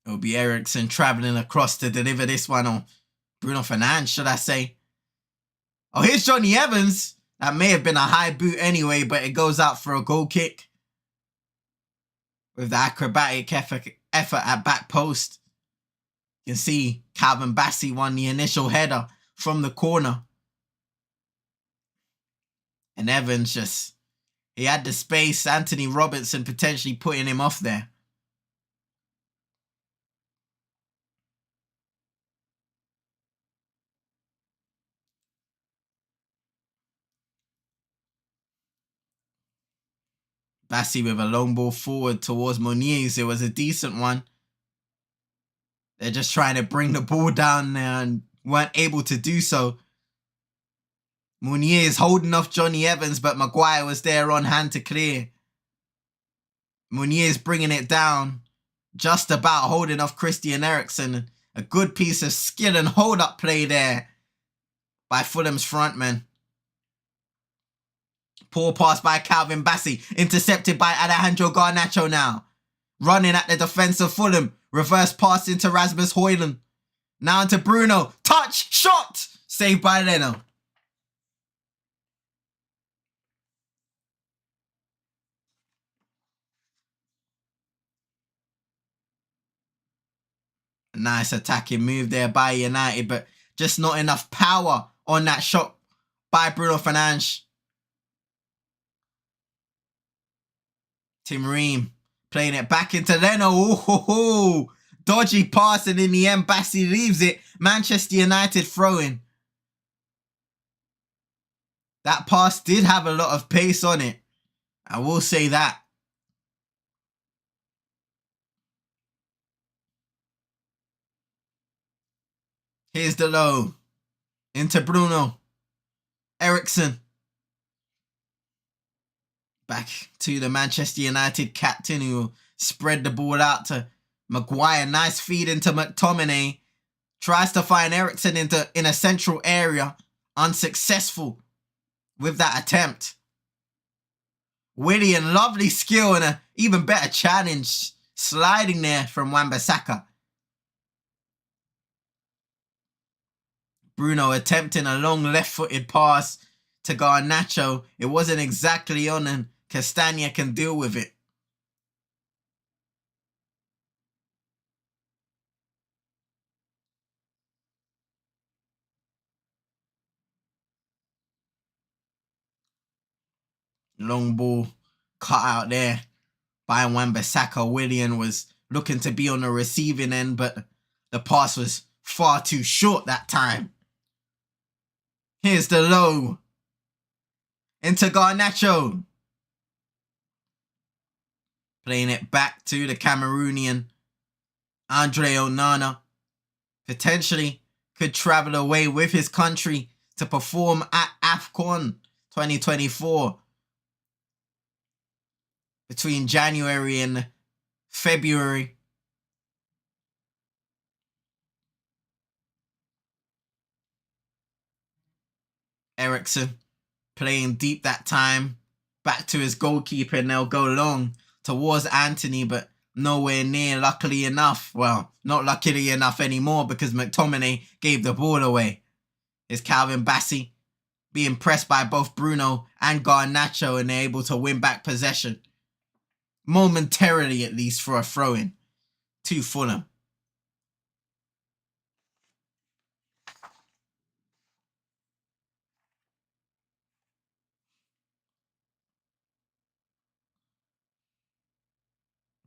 It'll be Eriksen travelling across to deliver this one on Bruno Fernandes, should I say. Oh, here's Jonny Evans. That may have been a high boot anyway, but it goes out for a goal kick. With the acrobatic effort at back post. You can see Calvin Bassey won the initial header from the corner. And Evans he had the space. Anthony Robinson potentially putting him off there. Bassey with a long ball forward towards Muniz. It was a decent one. They're just trying to bring the ball down there and weren't able to do so. Muniz holding off Jonny Evans, but Maguire was there on hand to clear. Muniz bringing it down, just about holding off Christian Eriksen. A good piece of skill and hold-up play there by Fulham's frontman. Poor pass by Calvin Bassey, intercepted by Alejandro Garnacho now. Running at the defence of Fulham, reverse pass into Rasmus Højlund. Now into Bruno, touch, shot, saved by Leno. A nice attacking move there by United, but just not enough power on that shot by Bruno Fernandes. Tim Ream playing it back into Leno. Ooh, dodgy pass, and in the end, Bassey leaves it. Manchester United throwing. That pass did have a lot of pace on it. I will say that. Here's the low. Into Bruno. Eriksen. Back to the Manchester United captain, who spread the ball out to Maguire. Nice feed into McTominay. Tries to find Eriksen in a central area. Unsuccessful with that attempt. Willian, lovely skill and an even better challenge. Sliding there from Wan-Bissaka. Bruno attempting a long left-footed pass to Garnacho. It wasn't exactly on, and Castagna can deal with it. Long ball cut out there by Wan-Bissaka. Willian was looking to be on the receiving end, but the pass was far too short that time. Here's the low. Into Garnacho. Playing it back to the Cameroonian Andre Onana. Potentially could travel away with his country to perform at AFCON 2024 between January and February. Eriksen playing deep that time. Back to his goalkeeper, and they'll go long towards Anthony, but nowhere near, luckily enough. Well, not luckily enough anymore, because McTominay gave the ball away. It's Calvin Bassey being pressed by both Bruno and Garnacho, and they're able to win back possession. Momentarily, at least, for a throw-in to Fulham.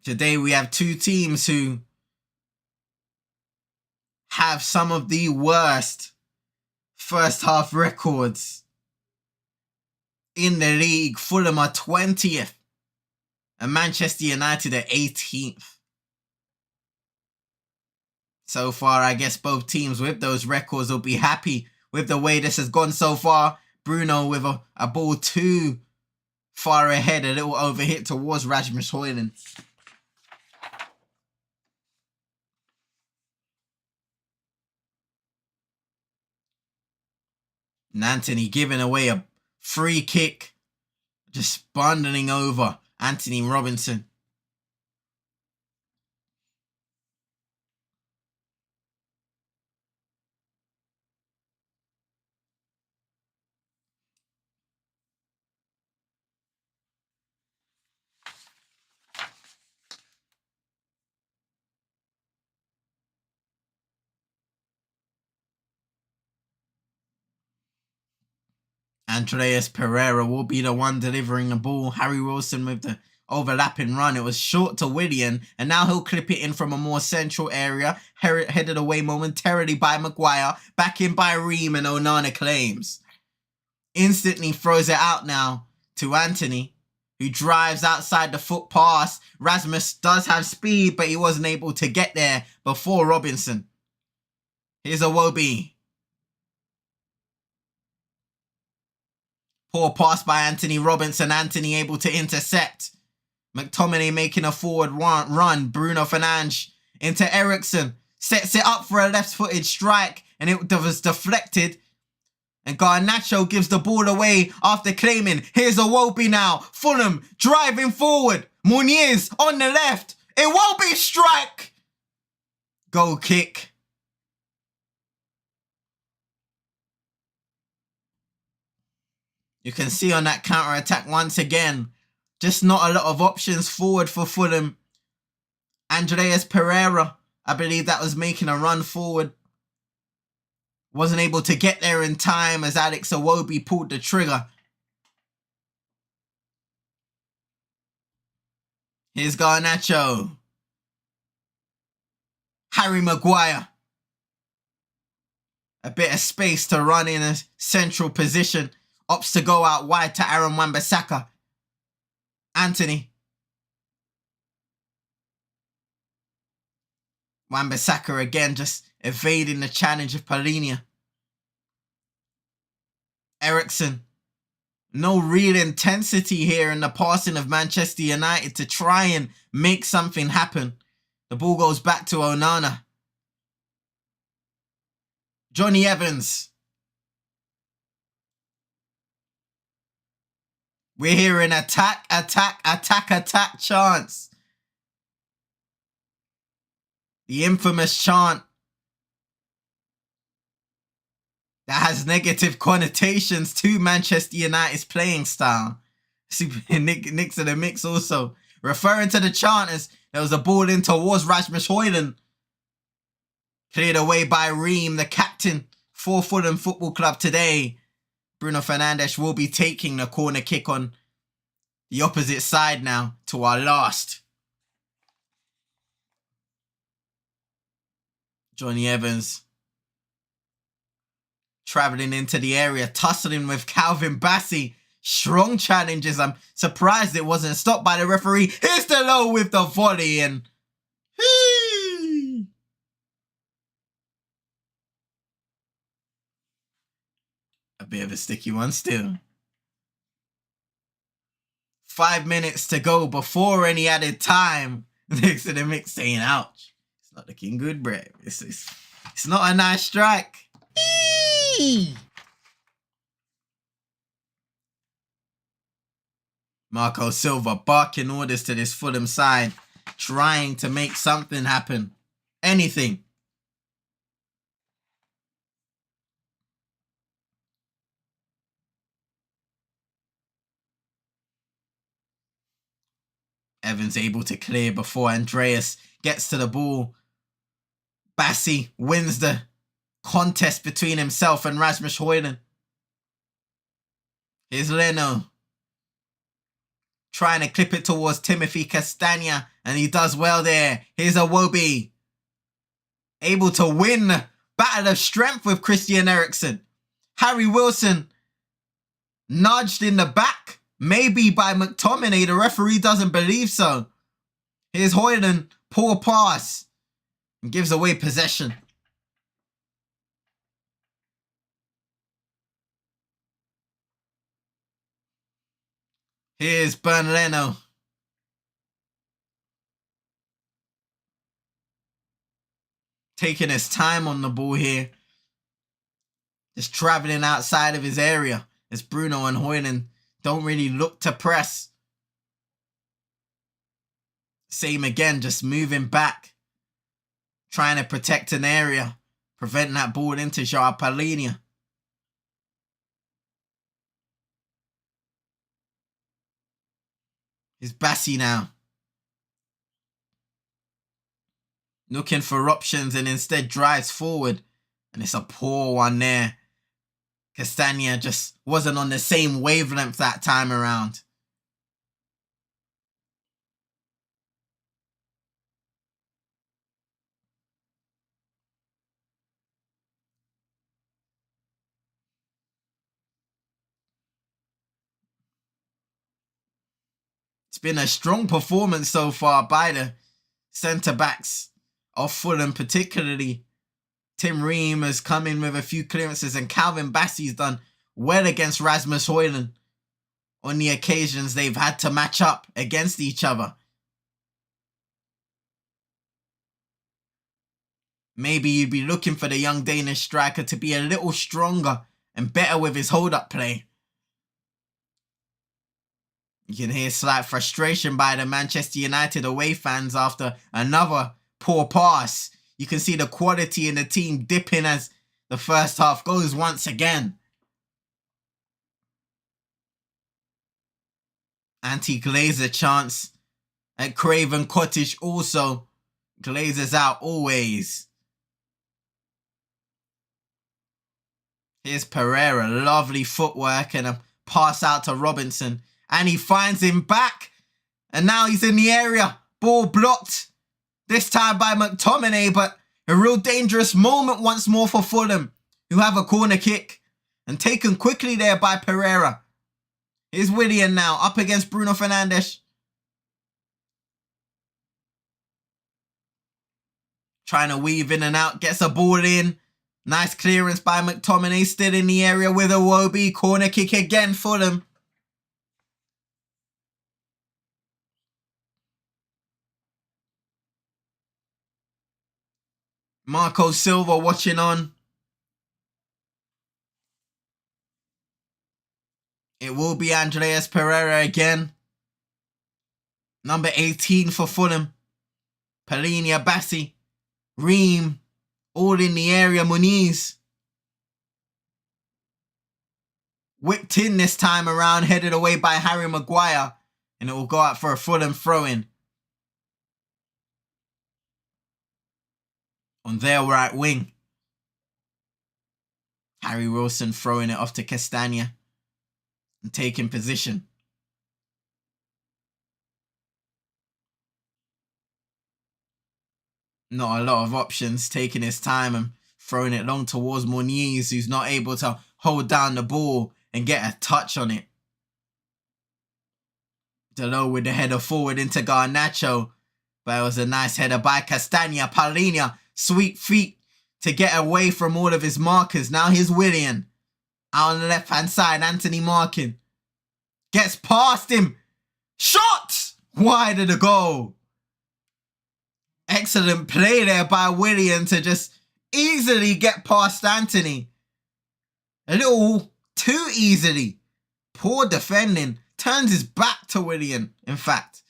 Today we have two teams who have some of the worst first half records in the league. Fulham are 20th and Manchester United are 18th. So far, I guess both teams with those records will be happy with the way this has gone so far. Bruno with a ball too far ahead, a little overhit towards Rasmus Højlund. And Anthony giving away a free kick, just bundling over Anthony Robinson. Andreas Pereira will be the one delivering the ball. Harry Wilson with the overlapping run. It was short to Willian, and now he'll clip it in from a more central area. Headed away momentarily by Maguire. Back in by Ream, and Onana claims. Instantly throws it out now to Anthony, who drives outside the foot pass. Rasmus does have speed, but he wasn't able to get there before Robinson. Here's Iwobi. Poor pass by Anthony Robinson. Anthony able to intercept. McTominay making a forward run. Bruno Fernandes into Eriksen. Sets it up for a left-footed strike, and it was deflected. And Garnacho gives the ball away after claiming. Here's Iwobi now. Fulham driving forward. Muniz on the left. Iwobi strike. Goal kick. You can see on that counter-attack once again, just not a lot of options forward for Fulham. Andreas Pereira, I believe that was making a run forward. Wasn't able to get there in time as Alex Iwobi pulled the trigger. Here's Garnacho. Harry Maguire. A bit of space to run in a central position. Opts to go out wide to Aaron Wan-Bissaka. Anthony. Wan-Bissaka again just evading the challenge of Palhinha. Eriksen. No real intensity here in the passing of Manchester United to try and make something happen. The ball goes back to Onana. Johnny Evans. We're hearing attack, attack, attack, attack chants. The infamous chant. That has negative connotations to Manchester United's playing style. Nick's in the mix also. Referring to the chanters, there was a ball in towards Rasmus Højlund. Cleared away by Ream, the captain for Fulham Football Club today. Bruno Fernandes will be taking the corner kick on the opposite side now to our last. Johnny Evans travelling into the area, tussling with Calvin Bassey. Strong challenges. I'm surprised it wasn't stopped by the referee. Here's the low with the volley and... a bit of a sticky one still. 5 minutes to go before any added time. Next to the mix saying, ouch. It's not looking good, Brett. It's not a nice strike. Marco Silva barking orders to this Fulham side, trying to make something happen. Anything. Evans able to clear before Andreas gets to the ball. Bassey wins the contest between himself and Rasmus Højlund. Here's Leno trying to clip it towards Timothy Castagna, and he does well there. Here's Iwobi able to win battle of strength with Christian Eriksen. Harry Wilson nudged in the back, maybe by McTominay. The referee doesn't believe so. Here's Højlund, poor pass, and gives away possession. Here's Bernd Leno. Taking his time on the ball here. Just travelling outside of his area. As Bruno and Højlund don't really look to press. Same again, just moving back. Trying to protect an area. Preventing that ball into Joao Palhinha. It's Bassey now. Looking for options and instead drives forward. And it's a poor one there. Castagna just wasn't on the same wavelength that time around. It's been a strong performance so far by the centre-backs of Fulham, particularly Tim Ream has come in with a few clearances, and Calvin Bassey's done well against Rasmus Højlund on the occasions they've had to match up against each other. Maybe you'd be looking for the young Danish striker to be a little stronger and better with his hold-up play. You can hear slight frustration by the Manchester United away fans after another poor pass. You can see the quality in the team dipping as the first half goes once again. Anti-Glazer chance at Craven Cottage also. Glazers out always. Here's Pereira. Lovely footwork and a pass out to Robinson. And he finds him back. And now he's in the area. Ball blocked. This time by McTominay. But a real dangerous moment once more for Fulham, who have a corner kick. And taken quickly there by Pereira. Here's Willian now. Up against Bruno Fernandes. Trying to weave in and out. Gets a ball in. Nice clearance by McTominay. Still in the area with Iwobi. Corner kick again, Fulham. Marco Silva watching on. It will be Andreas Pereira again. Number 18 for Fulham. Palhinha, Bassey, Ream, all in the area. Muniz. Whipped in this time around, headed away by Harry Maguire. And it will go out for a Fulham throw-in. On their right wing. Harry Wilson throwing it off to Castagna. And taking position. Not a lot of options, taking his time and throwing it long towards Muniz, who's not able to hold down the ball and get a touch on it. Delo with the header forward into Garnacho, but it was a nice header by Castagna. Palhinha, sweet feet to get away from all of his markers. Now here's Willian. Out on the left-hand side, Anthony Markin. Gets past him. Shot! Wide of the goal. Excellent play there by Willian to just easily get past Anthony. A little too easily. Poor defending. Turns his back to Willian, in fact.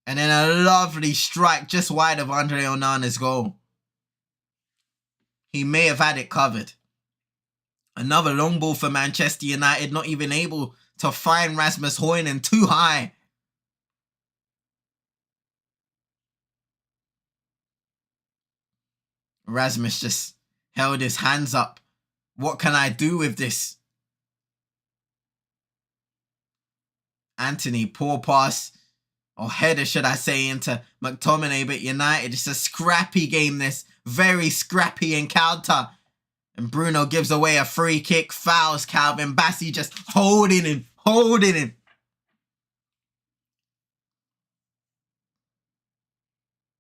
And then a lovely strike just wide of Andre Onana's goal. He may have had it covered. Another long ball for Manchester United, not even able to find Rasmus Højlund, too high. Rasmus just held his hands up. What can I do with this? Anthony, poor pass, or header should I say, into McTominay, but United, it's a scrappy game this. Very scrappy encounter. And Bruno gives away a free kick, fouls Calvin Bassey, just holding him.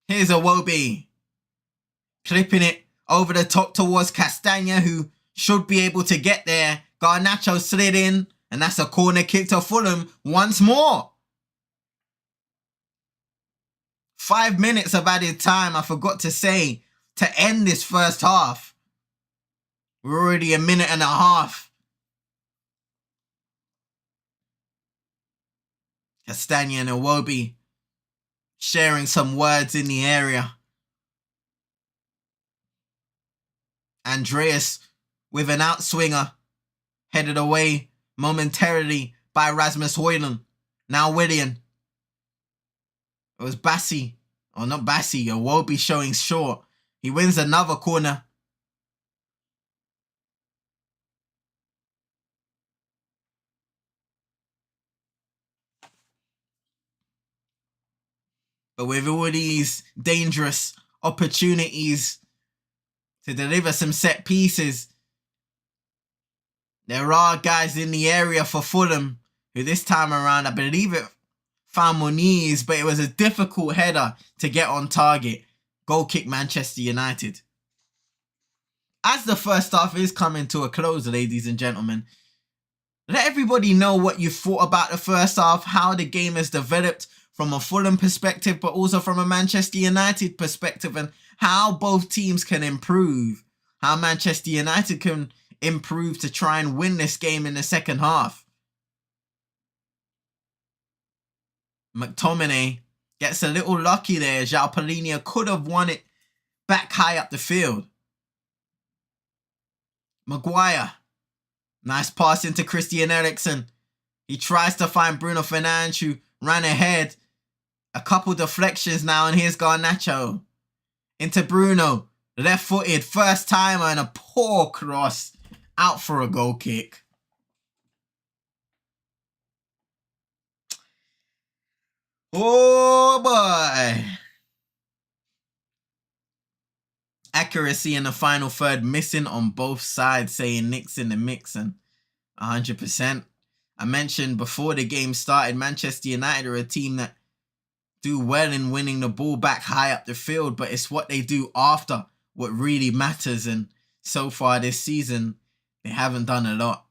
Here's Iwobi. Clipping it over the top towards Castagna, who should be able to get there. Garnacho slid in, and that's a corner kick to Fulham once more. 5 minutes of added time, I forgot to say, to end this first half. We're already a minute and a half. Castagna and Iwobi sharing some words in the area. Andreas with an outswinger, headed away momentarily by Rasmus Højlund. Now Willian. It was Bassey, or not Bassey, Iwobi showing short. He wins another corner. But with all these dangerous opportunities to deliver some set pieces, there are guys in the area for Fulham who this time around, I believe it found Muniz, but it was a difficult header to get on target. Goal kick Manchester United. As the first half is coming to a close, ladies and gentlemen, let everybody know what you thought about the first half, how the game has developed from a Fulham perspective, but also from a Manchester United perspective, and how both teams can improve. How Manchester United can improve to try and win this game in the second half. McTominay gets a little lucky there. João Palhinha could have won it back high up the field. Maguire. Nice pass into Christian Eriksen. He tries to find Bruno Fernandes, who ran ahead. A couple deflections now, and here's Garnacho. Into Bruno. Left-footed, first timer, and a poor cross. Out for a goal kick. Oh boy. Accuracy in the final third missing on both sides, saying Nick's in the mix, and 100%. I mentioned before the game started, Manchester United are a team that do well in winning the ball back high up the field, but it's what they do after what really matters, and so far this season, they haven't done a lot.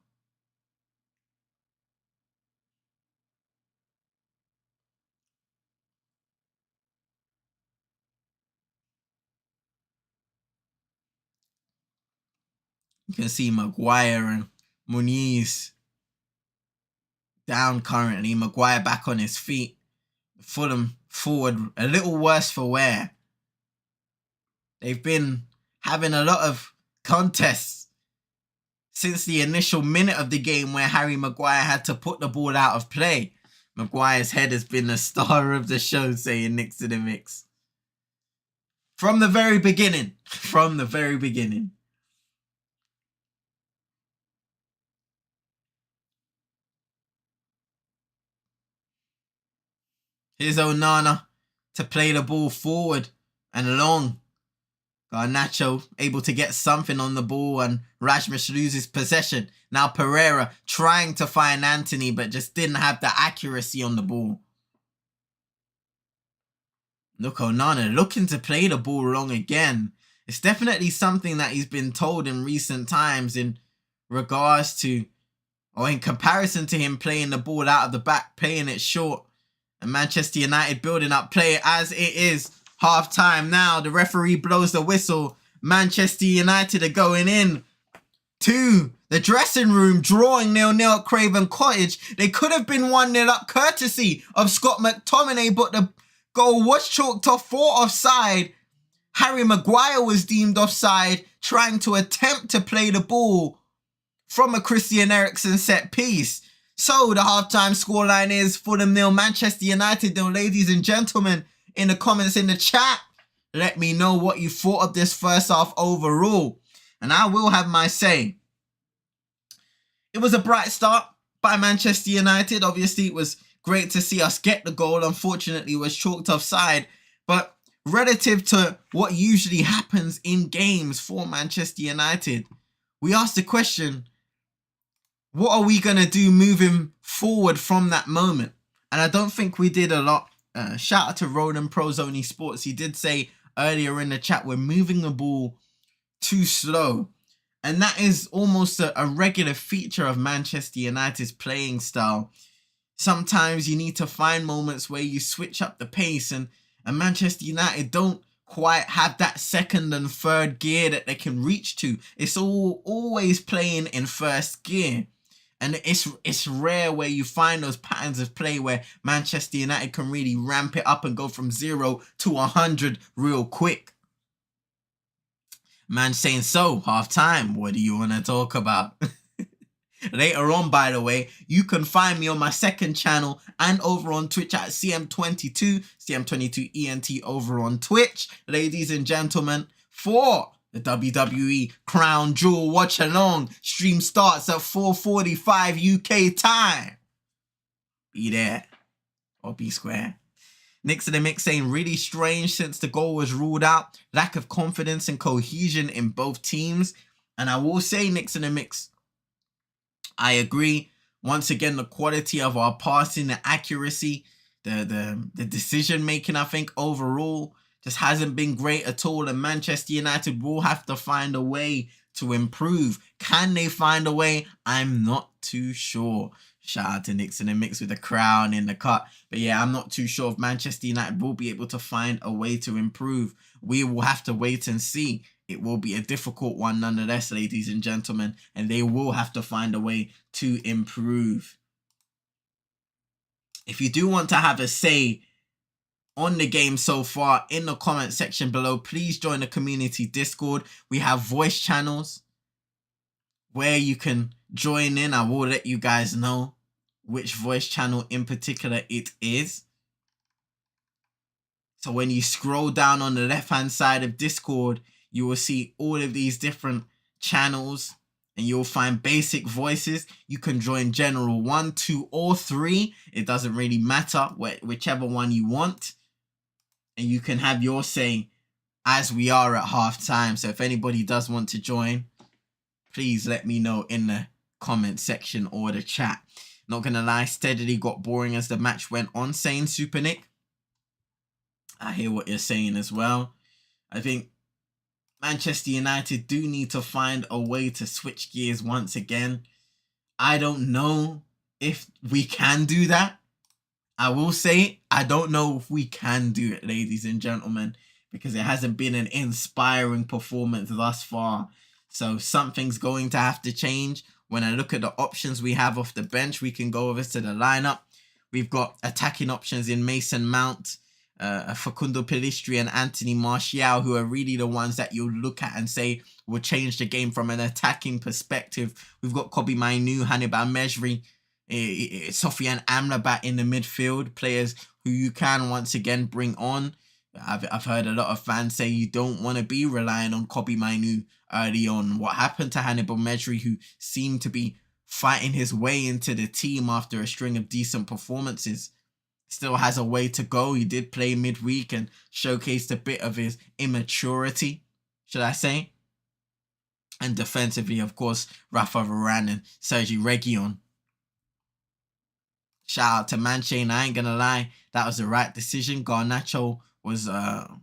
You can see Maguire and Muniz down currently. Maguire back on his feet. Fulham forward a little worse for wear. They've been having a lot of contests since the initial minute of the game where Harry Maguire had to put the ball out of play. Maguire's head has been the star of the show, saying Nick's to the mix. From the very beginning. From the very beginning. Here's Onana to play the ball forward and long. Garnacho able to get something on the ball and Rasmus loses possession. Now Pereira trying to find Anthony but just didn't have the accuracy on the ball. Look, Onana looking to play the ball long again. It's definitely something that he's been told in recent times in regards to, or in comparison to him playing the ball out of the back, playing it short. And Manchester United building up play as it is half time now. The referee blows the whistle. Manchester United are going in to the dressing room, drawing 0-0 at Craven Cottage. They could have been 1-0 up courtesy of Scott McTominay, but the goal was chalked off for offside. Harry Maguire was deemed offside, trying to attempt to play the ball from a Christian Eriksen set piece. So the halftime scoreline is Fulham 0, Manchester United 0. Ladies and gentlemen, in the comments in the chat, let me know what you thought of this first half overall. And I will have my say. It was a bright start by Manchester United. Obviously, it was great to see us get the goal. Unfortunately, it was chalked offside. But relative to what usually happens in games for Manchester United, we asked the question, what are we going to do moving forward from that moment? And I don't think we did a lot. Shout out to Roland Prozoni Sports. He did say earlier in the chat, we're moving the ball too slow. And that is almost a regular feature of Manchester United's playing style. Sometimes you need to find moments where you switch up the pace, and Manchester United don't quite have that second and third gear that they can reach to. It's always playing in first gear. And it's rare where you find those patterns of play where Manchester United can really ramp it up and go from 0 to 100 real quick. Man saying, so, half time, what do you want to talk about? Later on, by the way, you can find me on my second channel and over on Twitch at CM22, CM22ENT over on Twitch. Ladies and gentlemen, for the WWE Crown Jewel Watchalong, stream starts at 4:45 UK time. Be there or be square. Nick's in the mix saying really strange since the goal was ruled out. Lack of confidence and cohesion in both teams. And I will say, Nick's in the mix, I agree. Once again, the quality of our passing, the accuracy, the decision making, I think overall just hasn't been great at all. And Manchester United will have to find a way to improve. Can they find a way? I'm not too sure. Shout out to Nick's in the mix with the crown in the cut. But yeah, I'm not too sure if Manchester United will be able to find a way to improve. We will have to wait and see. It will be a difficult one nonetheless, ladies and gentlemen. And they will have to find a way to improve. If you do want to have a say on the game so far, in the comment section below, please join the community Discord. We have voice channels where you can join in. I will let you guys know which voice channel in particular it is. So when you scroll down on the left hand side of Discord, you will see all of these different channels and you'll find basic voices. You can join general 1, 2 or 3. It doesn't really matter, whichever one you want. And you can have your say as we are at half time. So if anybody does want to join, please let me know in the comment section or the chat. Not gonna lie, steadily got boring as the match went on, saying Super Nick. I hear what you're saying as well. I think Manchester United do need to find a way to switch gears once again. I don't know if we can do that. I will say, I don't know if we can do it, ladies and gentlemen, because it hasn't been an inspiring performance thus far. So something's going to have to change. When I look at the options we have off the bench, we can go over to the lineup. We've got attacking options in Mason Mount, Facundo Pellistri and Anthony Martial, who are really the ones that you'll look at and say will change the game from an attacking perspective. We've got Kobbie Mainoo, Hannibal Mejri, Sofiane Amrabat in the midfield, players who you can once again bring on. I've heard a lot of fans say you don't want to be relying on Kobbie Mainoo early on. What happened to Hannibal Mejri, who seemed to be fighting his way into the team after a string of decent performances? Still has a way to go. He did play midweek and showcased a bit of his immaturity, should I say. And defensively, of course, Rafa Varane and Sergi Reguilon. Shout out to Manchane. I ain't gonna lie, that was the right decision. Garnacho was on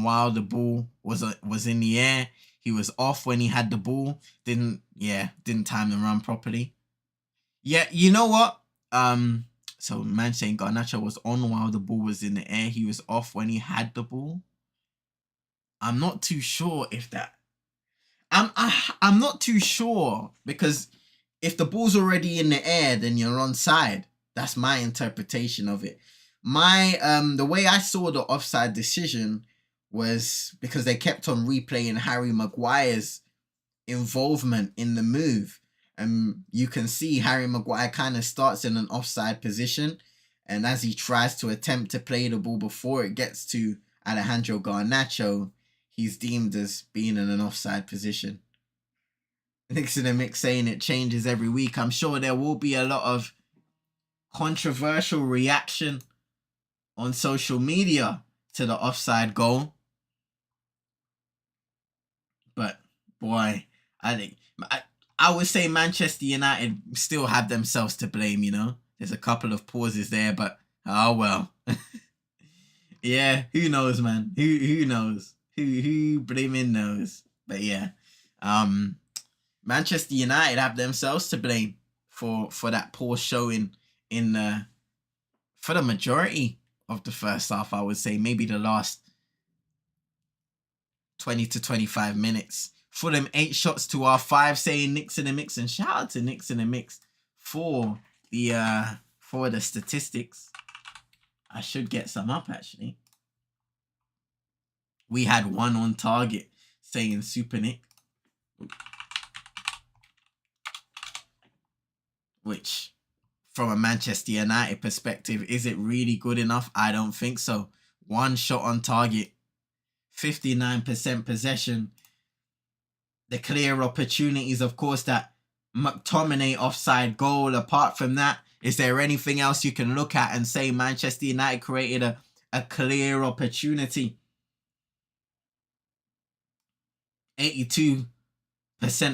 while the ball was in the air. He was off when he had the ball. Didn't time the run properly. Yeah, you know what? So Manchane Garnacho was on while the ball was in the air. He was off when he had the ball. I'm not too sure if that. I'm not too sure, because if the ball's already in the air, then you're onside. That's my interpretation of it. The way I saw the offside decision was because they kept on replaying Harry Maguire's involvement in the move. And you can see Harry Maguire kind of starts in an offside position, and as he tries to attempt to play the ball before it gets to Alejandro Garnacho, he's deemed as being in an offside position. Nick's in the mix saying it changes every week. I'm sure there will be a lot of controversial reaction on social media to the offside goal. But boy, I would say Manchester United still have themselves to blame, you know. There's a couple of pauses there, but oh well. Yeah, who knows, man? Who knows? Who blaming knows? But yeah, Manchester United have themselves to blame for that poor showing for the majority of the first half. I would say maybe the last 20 to 25 minutes. Fulham 8 shots to our 5, saying Nick's in the mix, and shout out to Nick's in the mix for the statistics. I should get some up actually. We had 1 on target, saying Super Nick, which from a Manchester United perspective, is it really good enough? I don't think so. 1 shot on target, 59% possession. The clear opportunities, of course, that McTominay offside goal. Apart from that, is there anything else you can look at and say Manchester United created a clear opportunity? 82%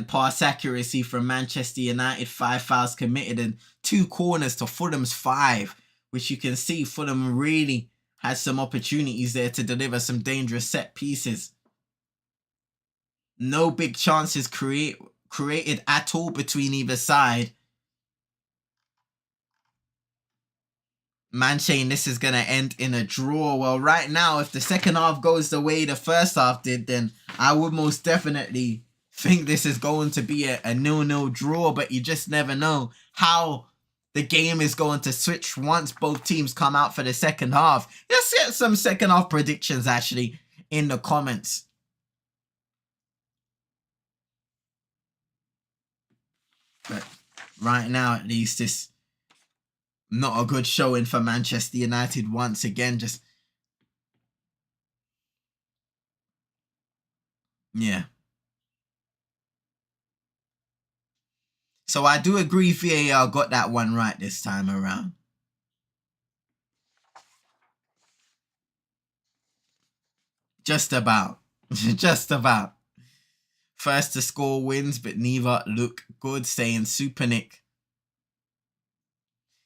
pass accuracy from Manchester United, 5 fouls committed and 2 corners to Fulham's 5, which you can see Fulham really has some opportunities there to deliver some dangerous set pieces. No big chances created at all between either side. Man saying this is going to end in a draw. Well, right now, if the second half goes the way the first half did, then I would most definitely think this is going to be a 0-0 draw. But you just never know how the game is going to switch once both teams come out for the second half. Let's get some second half predictions actually in the comments. But right now, at least, it's not a good showing for Manchester United once again. Just, yeah. So I do agree VAR got that one right this time around. Just about. Just about. First to score wins, but neither look good, saying Super Nick.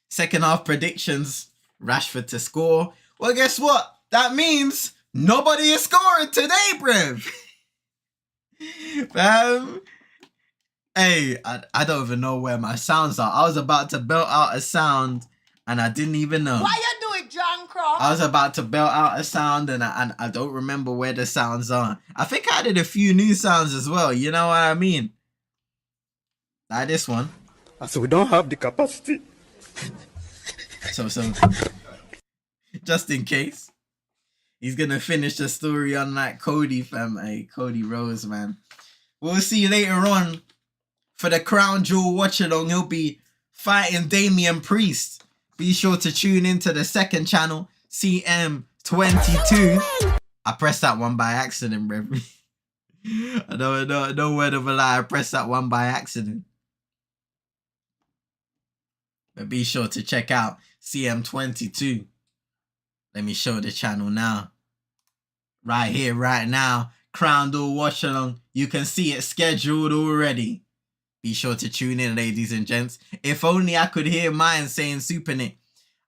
Second half predictions, Rashford to score. Well, guess what? That means nobody is scoring today, bruv. Hey, I don't even know where my sounds are. I was about to belt out a sound and I didn't even know. Why you do it, John Cross? I was about to belt out a sound and I don't remember where the sounds are. I think I did a few new sounds as well. You know what I mean? Like this one. So we don't have the capacity. So just in case. He's gonna finish the story unlike Cody, fam. Hey, Cody Rose, man. We'll see later on for the Crown Jewel watch-along. He'll be fighting Damian Priest. Be sure to tune into the second channel, CM22. I pressed that one by accident, bro. I don't know, no word of a lie. I pressed that one by accident. But be sure to check out CM22. Let me show the channel now. Right here, right now. Crown Jewel watch-along. You can see it scheduled already. Be sure to tune in, ladies and gents. If only I could hear mine saying Super Nick.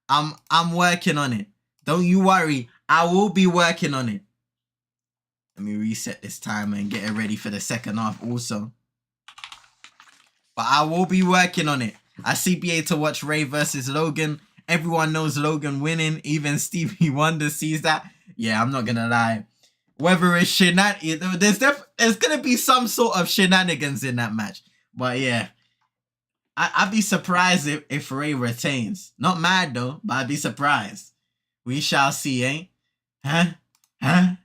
I'm working on it. Don't you worry. I will be working on it. Let me reset this timer and get it ready for the second half also. But I will be working on it. I CBA to watch Ray versus Logan. Everyone knows Logan winning. Even Stevie Wonder sees that. Yeah, I'm not going to lie. Whether it's shenanigans, there's going to be some sort of shenanigans in that match. But yeah, I'd be surprised if Ray retains. Not mad though, but I'd be surprised. We shall see, eh? Huh?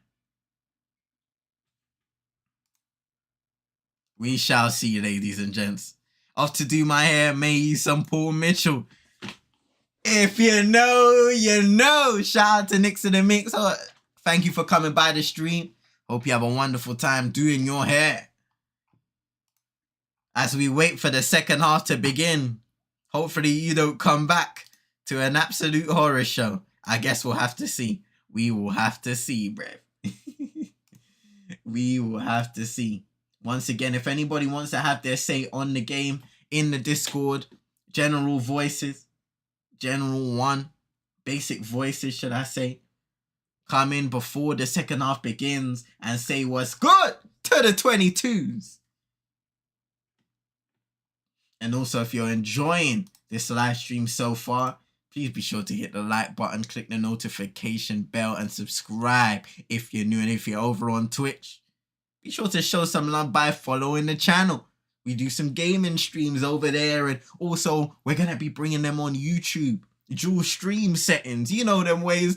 We shall see, ladies and gents. Off to do my hair, may you some Paul Mitchell. If you know, you know. Shout out to Nix in the Mix. Thank you for coming by the stream. Hope you have a wonderful time doing your hair. As we wait for the second half to begin, hopefully you don't come back to an absolute horror show. I guess we'll have to see. We will have to see, bruv. We will have to see. Once again, if anybody wants to have their say on the game in the Discord, general voices, general one, basic voices, should I say, come in before the second half begins and say what's good to the 22s. And also, if you're enjoying this live stream so far, please be sure to hit the like button, click the notification bell, and subscribe if you're new. And if you're over on Twitch, be sure to show some love by following the channel. We do some gaming streams over there, and also we're going to be bringing them on YouTube. Dual stream settings, you know them ways.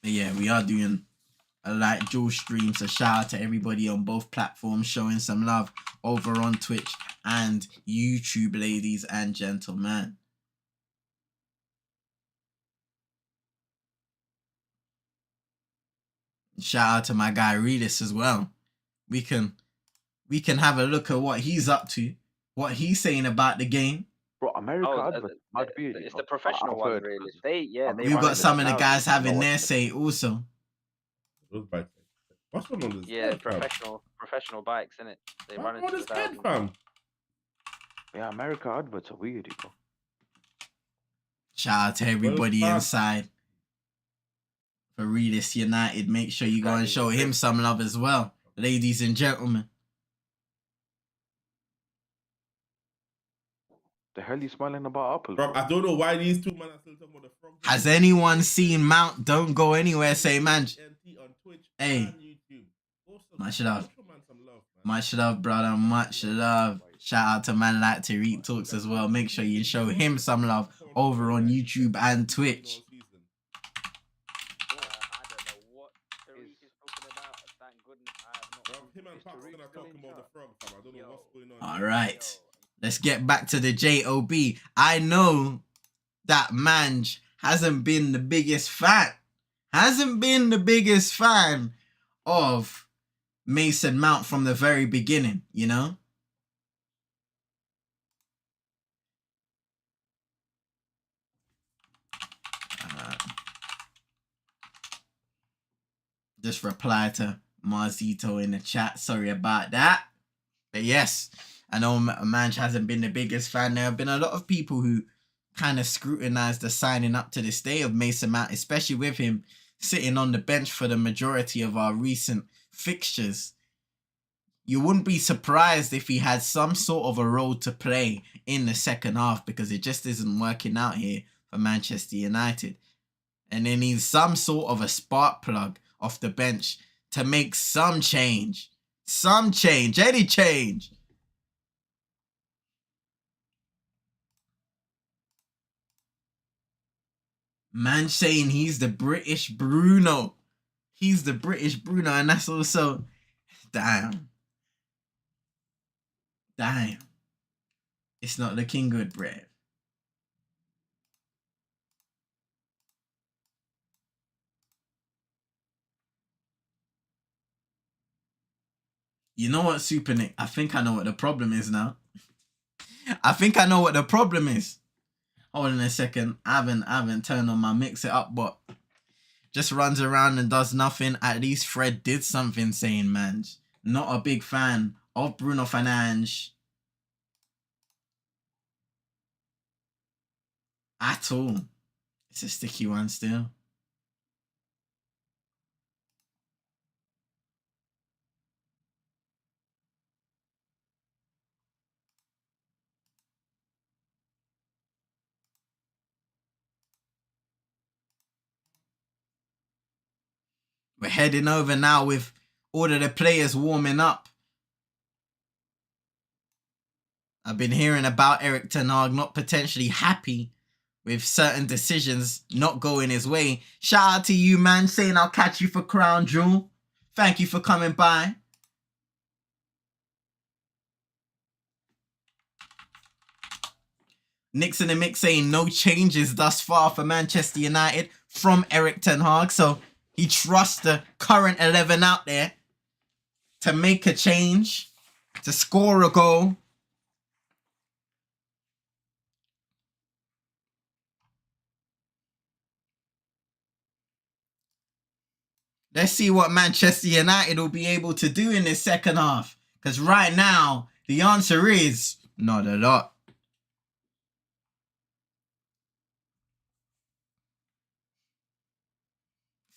But yeah, we are doing a like dual stream, so shout out to everybody on both platforms showing some love over on Twitch and YouTube, ladies and gentlemen. Shout out to my guy Redis as well. We can have a look at what he's up to, what he's saying about the game. Bro, America it's the professional one, really. We've got some of the guys having their say also. Those bikes. What's going on? Yeah, professional bikes, innit? They run into the head, fam. Yeah, America adverts are weird, bro. Shout out to everybody inside. For Redis United, make sure you go and show him some love as well, ladies and gentlemen. The hell you smiling about Apple? Bro, I don't know why these two men are still talking about the frog. Has anyone seen Mount Don't Go Anywhere say, man? Hey, much love. Much love, brother. Much love. Shout out to man like Erik Talks as well. Make sure you show him some love over on YouTube and Twitch. All right. Let's get back to the JOB. I know that Manj hasn't been the biggest fan. Of Mason Mount from the very beginning, you know? Just reply to Marzito in the chat. Sorry about that. But yes, I know Manj hasn't been the biggest fan. There have been a lot of people who kind of scrutinized the signing up to this day of Mason Mount, especially with him sitting on the bench for the majority of our recent fixtures. You wouldn't be surprised if he had some sort of a role to play in the second half, because it just isn't working out here for Manchester United. And they need some sort of a spark plug off the bench to make some change. Any change. Man saying he's the British Bruno. He's the British Bruno, and that's also... Damn. Damn. It's not looking good, Brett. You know what, Super Nick? I think I know what the problem is now. I think I know what the problem is. Hold on a second. I haven't turned on my mix it up, but just runs around and does nothing. At least Fred did something saying, man. Not a big fan of Bruno Fernandes at all. It's a sticky one still. We're heading over now with all of the players warming up. I've been hearing about Erik ten Hag not potentially happy with certain decisions not going his way. Shout out to you, man, saying I'll catch you for Crown Jewel. Thank you for coming by. Nick's in the mix saying no changes thus far for Manchester United from Erik ten Hag. So he trusts the current 11 out there to make a change, to score a goal. Let's see what Manchester United will be able to do in this second half. Because right now, the answer is not a lot.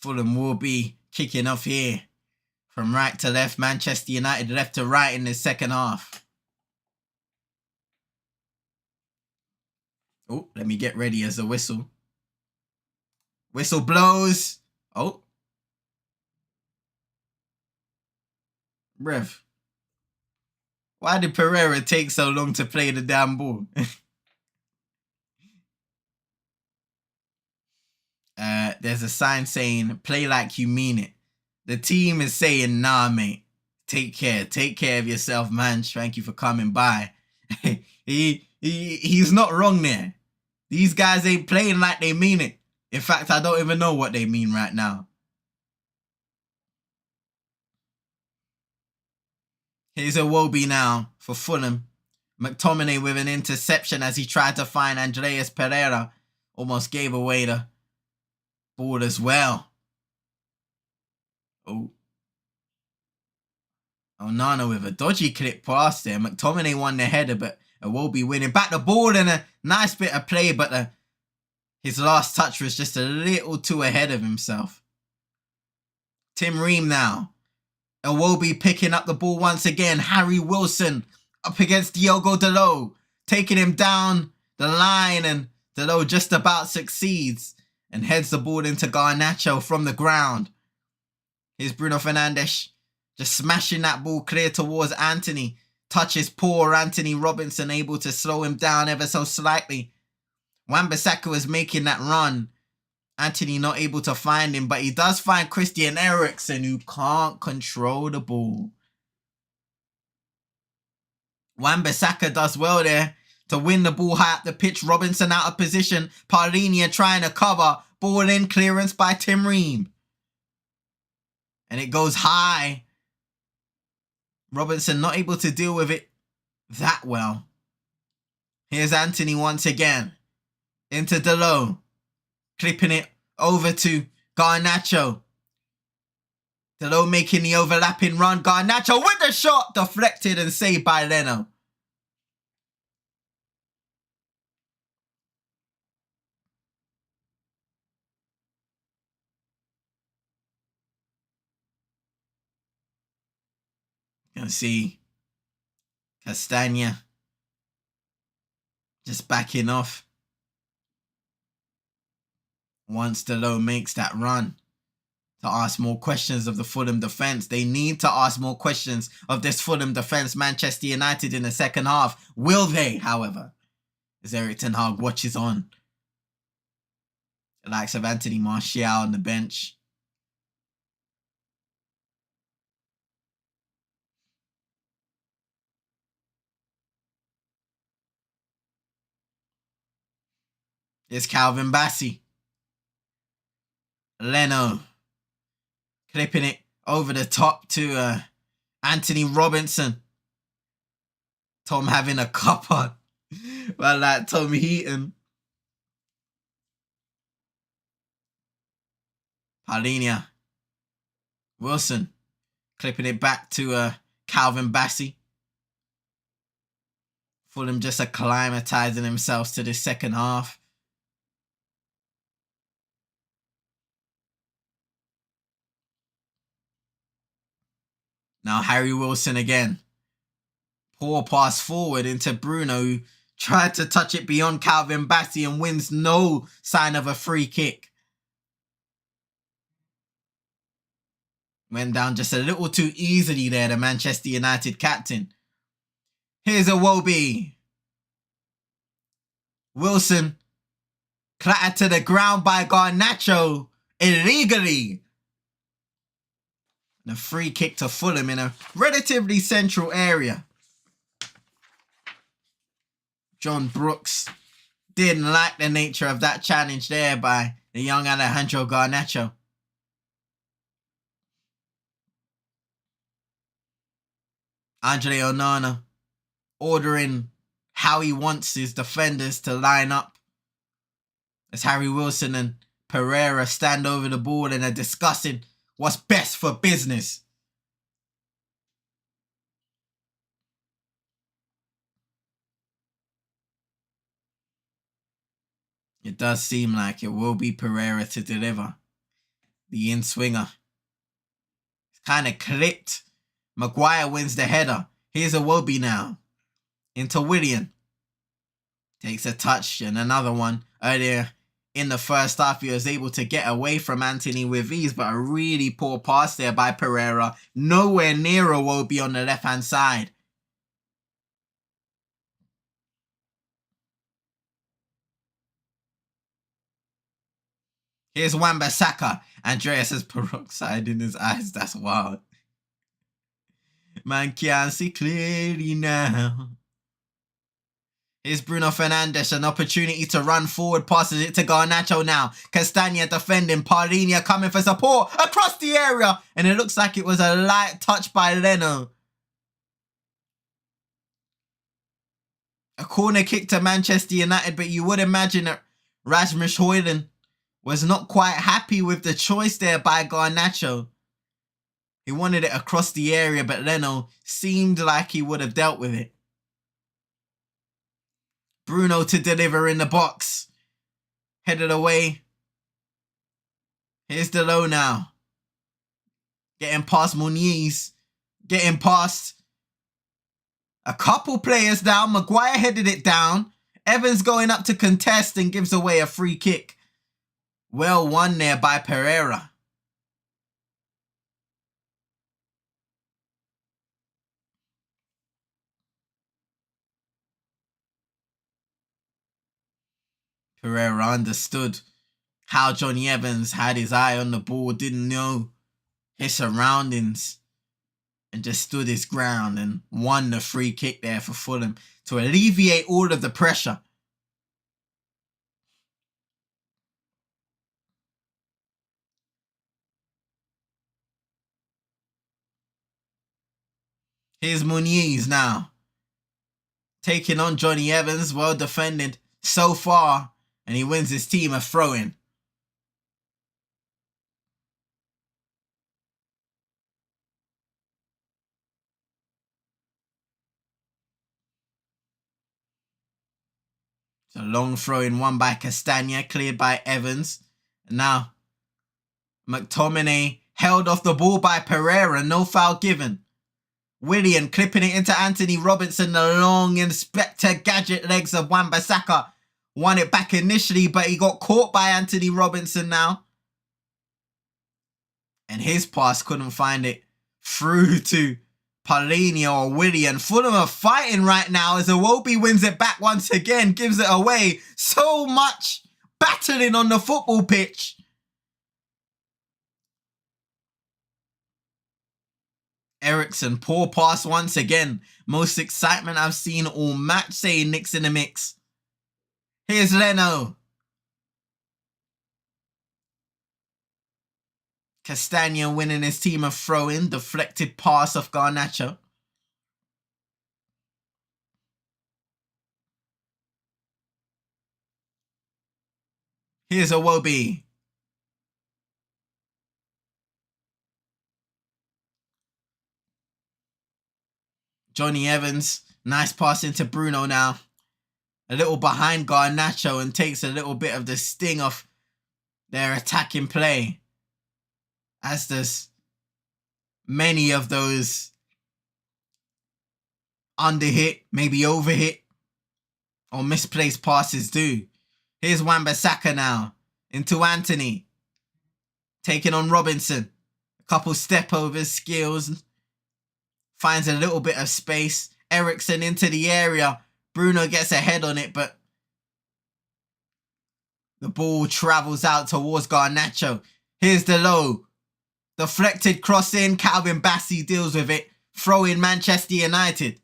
Fulham will be kicking off here. From right to left, Manchester United left to right in the second half. Oh, let me get ready as a whistle. Whistle blows. Oh. Brev. Why did Pereira take so long to play the damn ball? There's a sign saying, play like you mean it. The team is saying, nah, mate. Take care of yourself, man. Thank you for coming by. He's not wrong there. These guys ain't playing like they mean it. In fact, I don't even know what they mean right now. Here's a Iwobi now for Fulham. McTominay with an interception as he tried to find Andreas Pereira. Almost gave away the ball as well. Oh. Onana with a dodgy clip pass there. McTominay won the header, but Iwobi winning back the ball and a nice bit of play, but his last touch was just a little too ahead of himself. Tim Ream now. Iwobi picking up the ball once again. Harry Wilson up against Diogo Dalot, taking him down the line, and Dalot just about succeeds and heads the ball into Garnacho from the ground. Here's Bruno Fernandes just smashing that ball clear towards Anthony. Touches poor Anthony Robinson, able to slow him down ever so slightly. Wan-Bissaka was making that run. Anthony not able to find him, but he does find Christian Eriksen, who can't control the ball. Wan-Bissaka does well there to win the ball high up the pitch. Robinson out of position. Paulinho trying to cover. Ball in, clearance by Tim Ream. And it goes high. Robinson not able to deal with it that well. Here's Anthony once again. Into Dalot. Clipping it over to Garnacho. Dalot making the overlapping run. Garnacho with the shot. Deflected and saved by Leno. You can see Castagna just backing off. Once Dalot makes that run to ask more questions of the Fulham defence. They need to ask more questions of this Fulham defence. Manchester United in the second half. Will they, however? As Erik ten Hag watches on. The likes of Anthony Martial on the bench. It's Calvin Bassey. Leno clipping it over the top to Anthony Robinson. Tom having a cuppa. Well, like Tom Heaton. Paulinia. Wilson clipping it back to Calvin Bassey. Fulham just acclimatizing themselves to the second half. Now Harry Wilson again. Poor pass forward into Bruno, who tried to touch it beyond Calvin Bassey and wins no sign of a free kick. Went down just a little too easily there, the Manchester United captain. Here's Iwobi. Wilson clattered to the ground by Garnacho illegally. And a free kick to Fulham in a relatively central area. John Brooks didn't like the nature of that challenge there by the young Alejandro Garnacho. Andre Onana ordering how he wants his defenders to line up as Harry Wilson and Pereira stand over the ball and are discussing what's best for business. It does seem like it will be Pereira to deliver. The in-swinger. It's kind of clipped. Maguire wins the header. Here's Iwobi now. Into Willian. Takes a touch and another one. Earlier in the first half, he was able to get away from Anthony with ease, but a really poor pass there by Pereira. Nowhere near Iwobi on the left-hand side. Here's Wan-Bissaka. Andreas has peroxide in his eyes. That's wild. Man can't see clearly now. Here's Bruno Fernandes. An opportunity to run forward. Passes it to Garnacho now. Castagna defending. Paulinia coming for support. Across the area. And it looks like it was a light touch by Leno. A corner kick to Manchester United. But you would imagine that Rasmus Højlund was not quite happy with the choice there by Garnacho. He wanted it across the area, but Leno seemed like he would have dealt with it. Bruno to deliver in the box. Headed away. Here's Delo now. Getting past Muniz. Getting past a couple players down. Maguire headed it down. Evans going up to contest and gives away a free kick. Well won there by Pereira. Pereira understood how Johnny Evans had his eye on the ball, didn't know his surroundings, and just stood his ground and won the free kick there for Fulham to alleviate all of the pressure. Here's Muniz now. Taking on Johnny Evans, well defended so far, and he wins his team a throw-in. It's a long throw-in, won by Castagna, cleared by Evans. And now, McTominay held off the ball by Pereira, no foul given. Willian clipping it into Anthony Robinson, the long Inspector Gadget legs of Wan-Bissaka. Won it back initially, but he got caught by Anthony Robinson now. And his pass couldn't find it through to Paulinia or Willian. Fulham are fighting right now as Iwobi wins it back once again, gives it away. So much battling on the football pitch. Eriksen, poor pass once again. Most excitement I've seen all match, saying Nick's in the mix. Here's Leno. Castagna winning his team a throw-in. Deflected pass of Garnacho. Here's Iwobi. Johnny Evans. Nice pass into Bruno now. A little behind Garnacho and takes a little bit of the sting off their attacking play. As does many of those under-hit, maybe over-hit, or misplaced passes do. Here's Wan-Bissaka now. Into Anthony. Taking on Robinson. A couple step-overs, skills. Finds a little bit of space. Eriksen into the area. Bruno gets a head on it, but the ball travels out towards Garnacho. Here's the low. Deflected cross in. Calvin Bassey deals with it. Throw in Manchester United.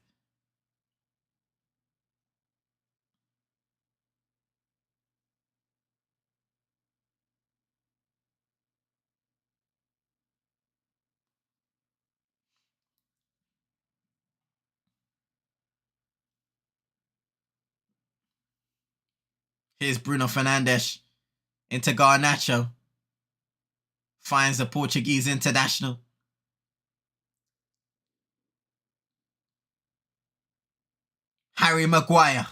Here's Bruno Fernandes into Garnacho. Finds the Portuguese international. Harry Maguire.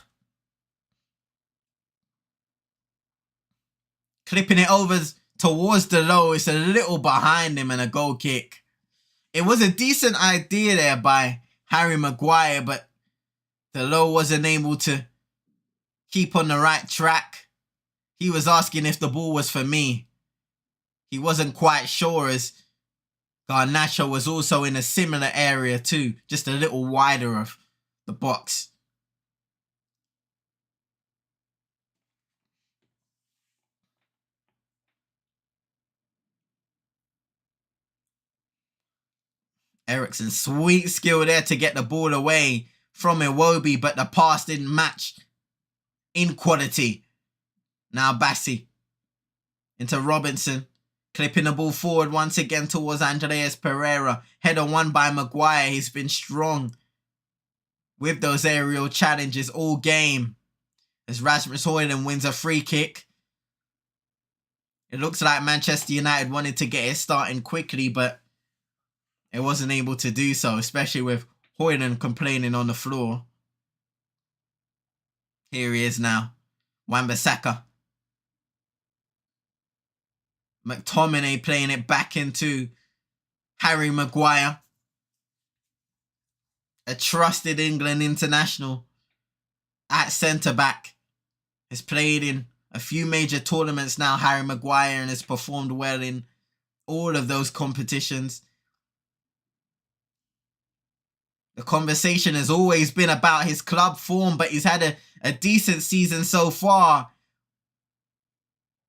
Clipping it over towards the low. It's a little behind him and a goal kick. It was a decent idea there by Harry Maguire, but the low wasn't able to keep on the right track. He was asking if the ball was for me. He wasn't quite sure, as Garnacho was also in a similar area too, just a little wider of the box. Eriksen, sweet skill there to get the ball away from Iwobi, but the pass didn't match in quality. Now Bassey into Robinson. Clipping the ball forward once again towards Andreas Pereira. Header won by Maguire. He's been strong with those aerial challenges all game. As Rasmus Højlund wins a free kick. It looks like Manchester United wanted to get it starting quickly, but it wasn't able to do so, especially with Højlund complaining on the floor. Here he is now. Wan-Bissaka. McTominay playing it back into Harry Maguire. A trusted England international at centre-back. Has played in a few major tournaments now, Harry Maguire, and has performed well in all of those competitions. The conversation has always been about his club form, but he's had a decent season so far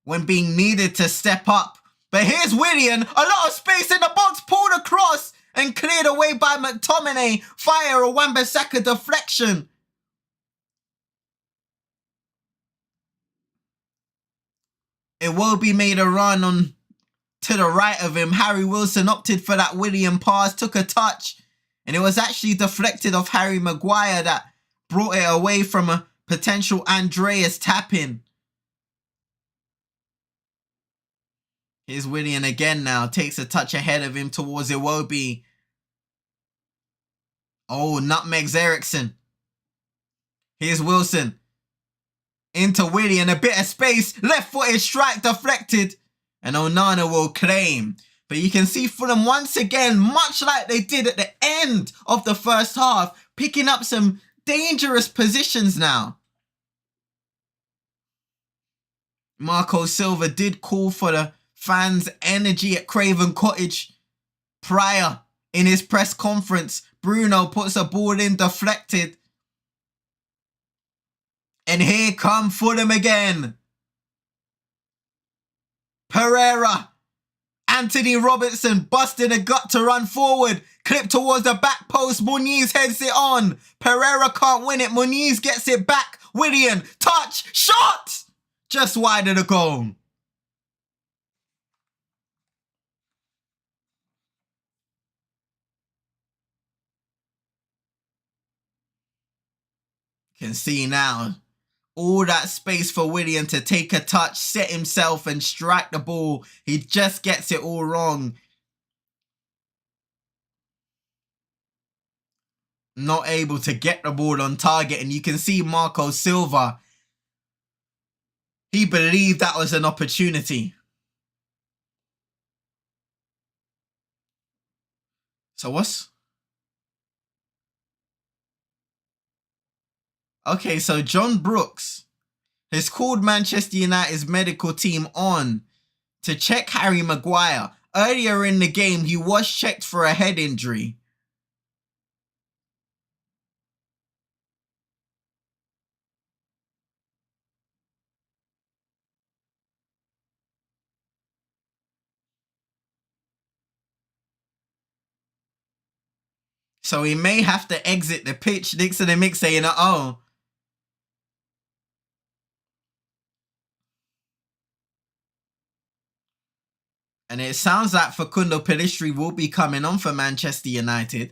when being needed to step up. But here's Willian, a lot of space in the box, pulled across and cleared away by McTominay via a Wan-Bissaka deflection. Iwobi made a run on to the right of him. Harry Wilson opted for that Willian pass, took a touch, and it was actually deflected off Harry Maguire that brought it away from a potential Andreas tap-in. Here's Willian again now. Takes a touch ahead of him towards Iwobi. Oh, nutmegs Eriksen. Here's Wilson. Into Willian. A bit of space. Left-footed strike deflected. And Onana will claim. But you can see Fulham once again, much like they did at the end of the first half, picking up some dangerous positions now. Marco Silva did call for the fans' energy at Craven Cottage prior in his press conference. Bruno puts a ball in, deflected. And here come Fulham again. Pereira. Anthony Robertson busting a gut to run forward. Clip towards the back post. Muniz heads it on. Pereira can't win it. Muniz gets it back. Willian, touch, shot! Just wide of the goal. Can see now. All that space for Willian to take a touch, set himself and strike the ball. He just gets it all wrong. Not able to get the ball on target. And you can see Marco Silva. He believed that was an opportunity. So what's... Okay, so John Brooks has called Manchester United's medical team on to check Harry Maguire. Earlier in the game, he was checked for a head injury. So he may have to exit the pitch. Next to the mix saying, oh. And it sounds like Facundo Pellistri will be coming on for Manchester United.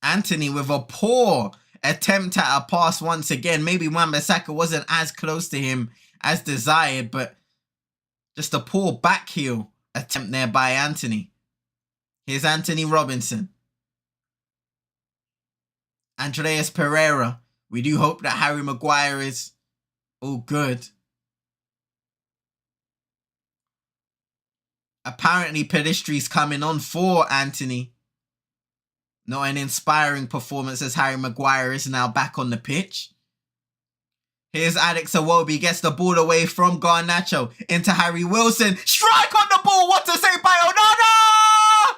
Anthony with a poor attempt at a pass once again. Maybe Wan-Bissaka wasn't as close to him as desired, but just a poor back heel attempt there by Anthony. Here's Anthony Robinson. Andreas Pereira. We do hope that Harry Maguire is all good. Apparently Pellistri's coming on for Anthony. Not an inspiring performance as Harry Maguire is now back on the pitch. Here's Alex Iwobi, gets the ball away from Garnacho into Harry Wilson. Strike on the ball, what to say by Onana!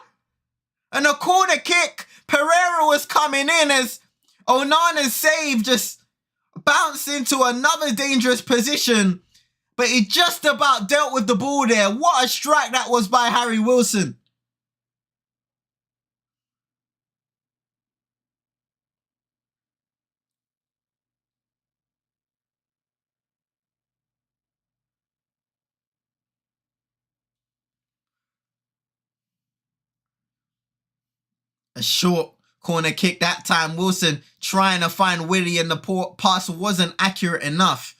And a corner kick. Pereira was coming in as Onana's save just bounced into another dangerous position. But he just about dealt with the ball there. What a strike that was by Harry Wilson. A short corner kick that time. Wilson trying to find Willie and the pass wasn't accurate enough.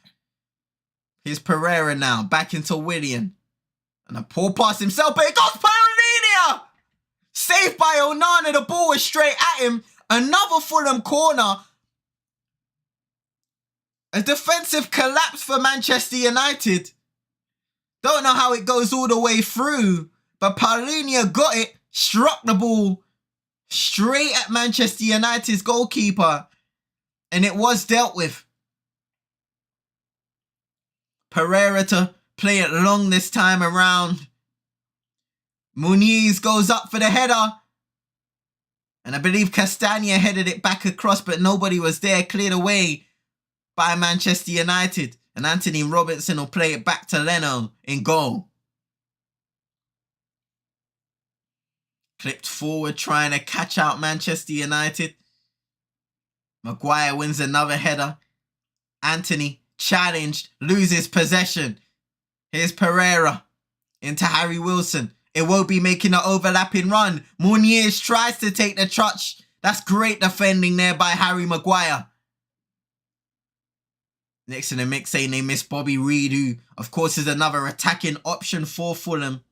Here's Pereira now. Back into Willian. And a poor pass himself, but it goes Pereira! Saved by Onana. The ball was straight at him. Another Fulham corner. A defensive collapse for Manchester United. Don't know how it goes all the way through. But Paulinho got it. Struck the ball straight at Manchester United's goalkeeper. And it was dealt with. Pereira to play it long this time around. Muniz goes up for the header. And I believe Castagna headed it back across, but nobody was there. Cleared away by Manchester United. And Anthony Robertson will play it back to Leno in goal. Clipped forward, trying to catch out Manchester United. Maguire wins another header. Anthony challenged, loses possession. Here's Pereira into Harry Wilson. It won't be making an overlapping run. Muniz tries to take the touch. That's great defending there by Harry Maguire. Next in the mix saying they miss Bobby Reed, who of course is another attacking option for Fulham.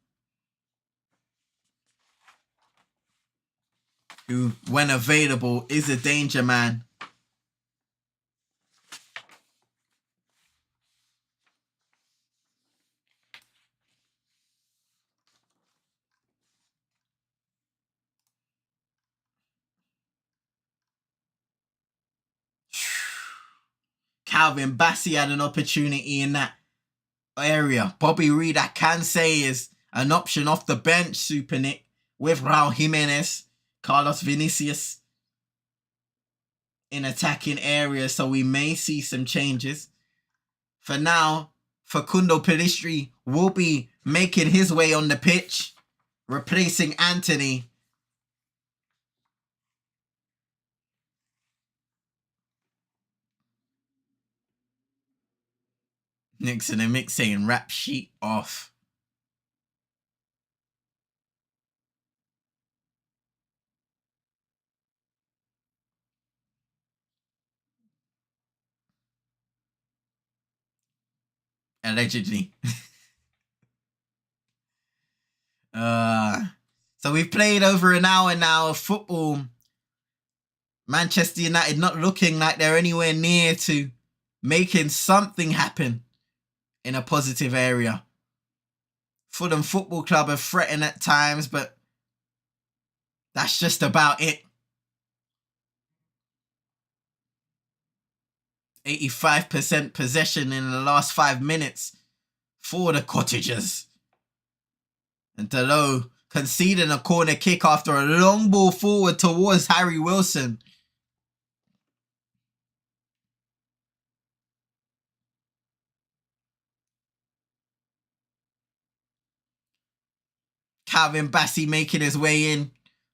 Who, when available, is a danger man. Calvin Bassey had an opportunity in that area. Bobby Reed, I can say, is an option off the bench, Super Nick, with Raul Jimenez Carlos Vinicius in attacking areas, so we may see some changes. For now, Facundo Pellistri will be making his way on the pitch, replacing Anthony. Nixon and Mick saying rap sheet off. Allegedly. So we've played over an hour now of football. Manchester United not looking like they're anywhere near to making something happen in a positive area. Fulham Football Club are threatened at times, but that's just about it. 85% possession in the last 5 minutes for the Cottagers. And Delo conceding a corner kick after a long ball forward towards Harry Wilson. Calvin Bassey making his way in.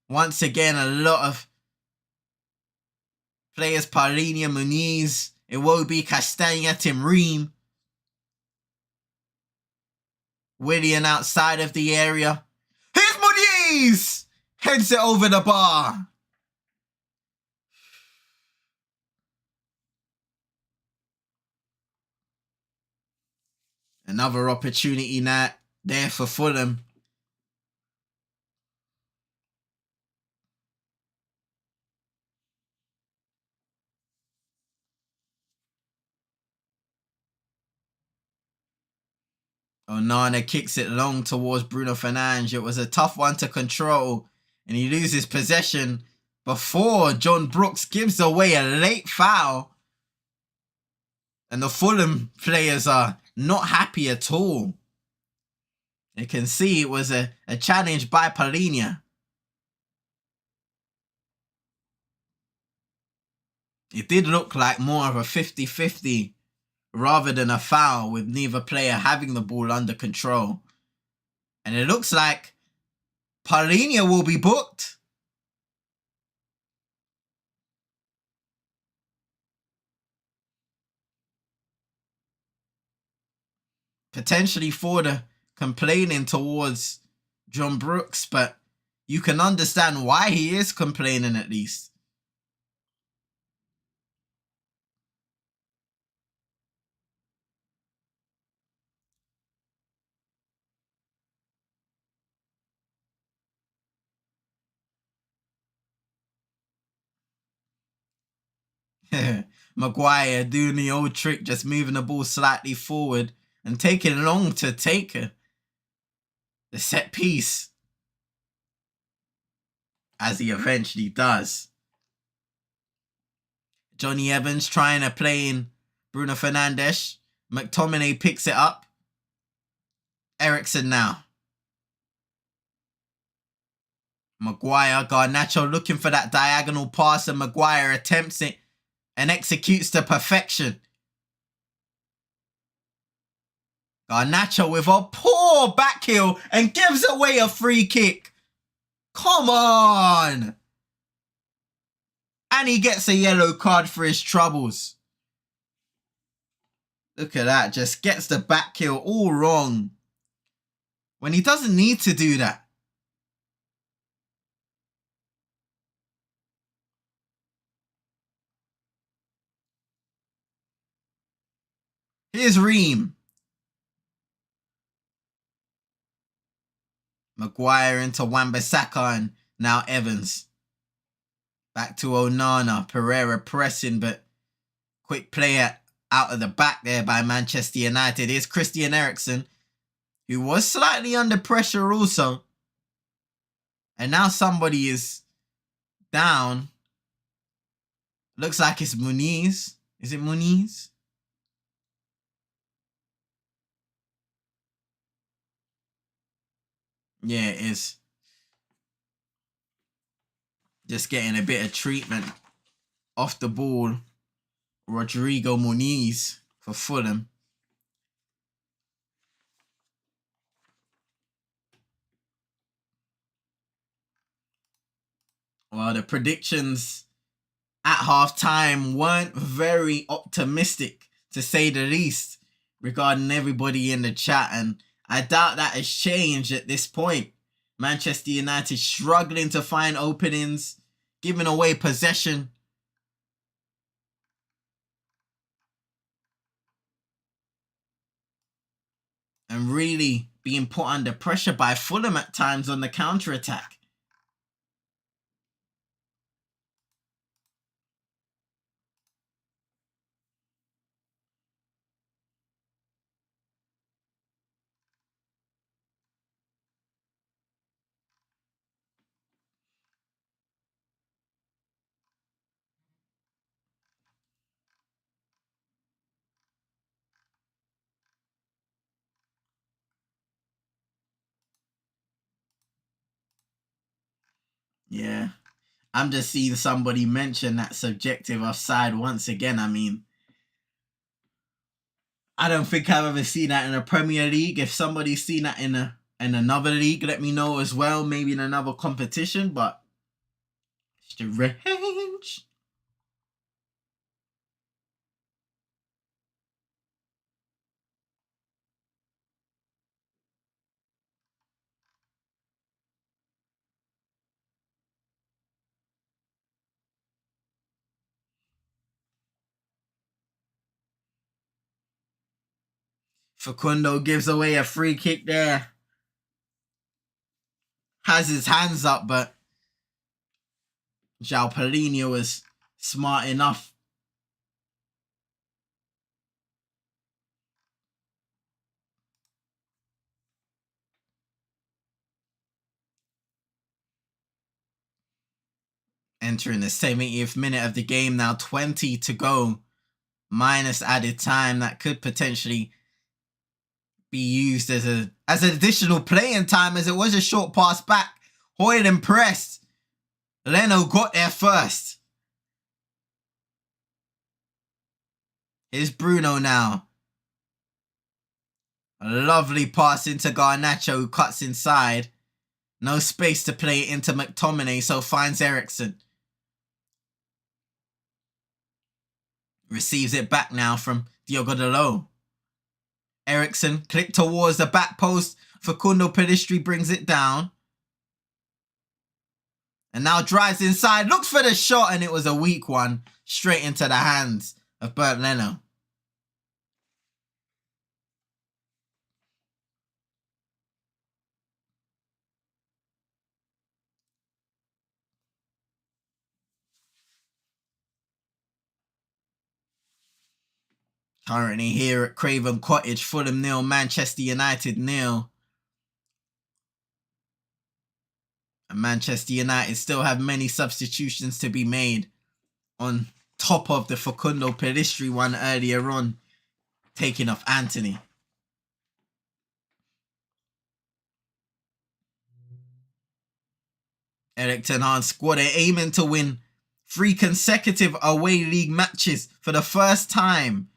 Once again, a lot of players. Paulinho Muniz, Iwobi, Castagna, Tim Ream. Willian outside of the area. Here's Muniz! Heads it over the bar. Another opportunity now there for Fulham. Onana kicks it long towards Bruno Fernandes. It was a tough one to control, and he loses possession before John Brooks gives away a late foul. And the Fulham players are not happy at all. You can see it was a challenge by Paulinho. It did look like more of a 50-50 rather than a foul, with neither player having the ball under control. And it looks like Paulinho will be booked. Potentially for the complaining towards John Brooks, but you can understand why he is complaining at least. Maguire doing the old trick, just moving the ball slightly forward and taking long to take the set piece, as he eventually does. Johnny Evans trying to play in Bruno Fernandes. McTominay picks it up. Eriksen now. Maguire, Garnacho looking for that diagonal pass, and Maguire attempts it and executes to perfection. Garnacho with a poor back heel and gives away a free kick. Come on! And he gets a yellow card for his troubles. Look at that, just gets the back heel all wrong, when he doesn't need to do that. Here's Ream. Maguire into Wan-Bissaka, and now Evans. Back to Onana. Pereira pressing, but quick play out of the back there by Manchester United. Here's Christian Eriksen, who was slightly under pressure also. And now somebody is down. Looks like it's Muniz. Is it Muniz? Yeah, it is. Just getting a bit of treatment off the ball. Rodrigo Muniz for Fulham. Well, the predictions at halftime weren't very optimistic, to say the least, regarding everybody in the chat, and I doubt that has changed at this point. Manchester United struggling to find openings, giving away possession. And really being put under pressure by Fulham at times on the counter-attack. Yeah. I'm just seeing somebody mention that subjective offside once again. I mean, I don't think I've ever seen that in a Premier League. If somebody's seen that in another league, let me know as well. Maybe in another competition, but strange. Facundo gives away a free kick there. Has his hands up, but João Paulinho was smart enough. Entering the 70th minute of the game now, 20 to go. Minus added time that could potentially be used as additional playing time, as it was a short pass back. Højlund pressed. Leno got there first. Here's Bruno now. A lovely pass into Garnacho, who cuts inside. No space to play it into McTominay, so finds Eriksen. Receives it back now from Diogo Dalot. Eriksen clicked towards the back post. Facundo Pedistri brings it down. And now drives inside. Looks for the shot, and it was a weak one. Straight into the hands of Bernd Leno. Currently here at Craven Cottage, Fulham 0, Manchester United 0. And Manchester United still have many substitutions to be made on top of the Facundo Pedistri one earlier on, taking off Anthony. Erik ten Hag's squad are aiming to win 3 consecutive away league matches for the first time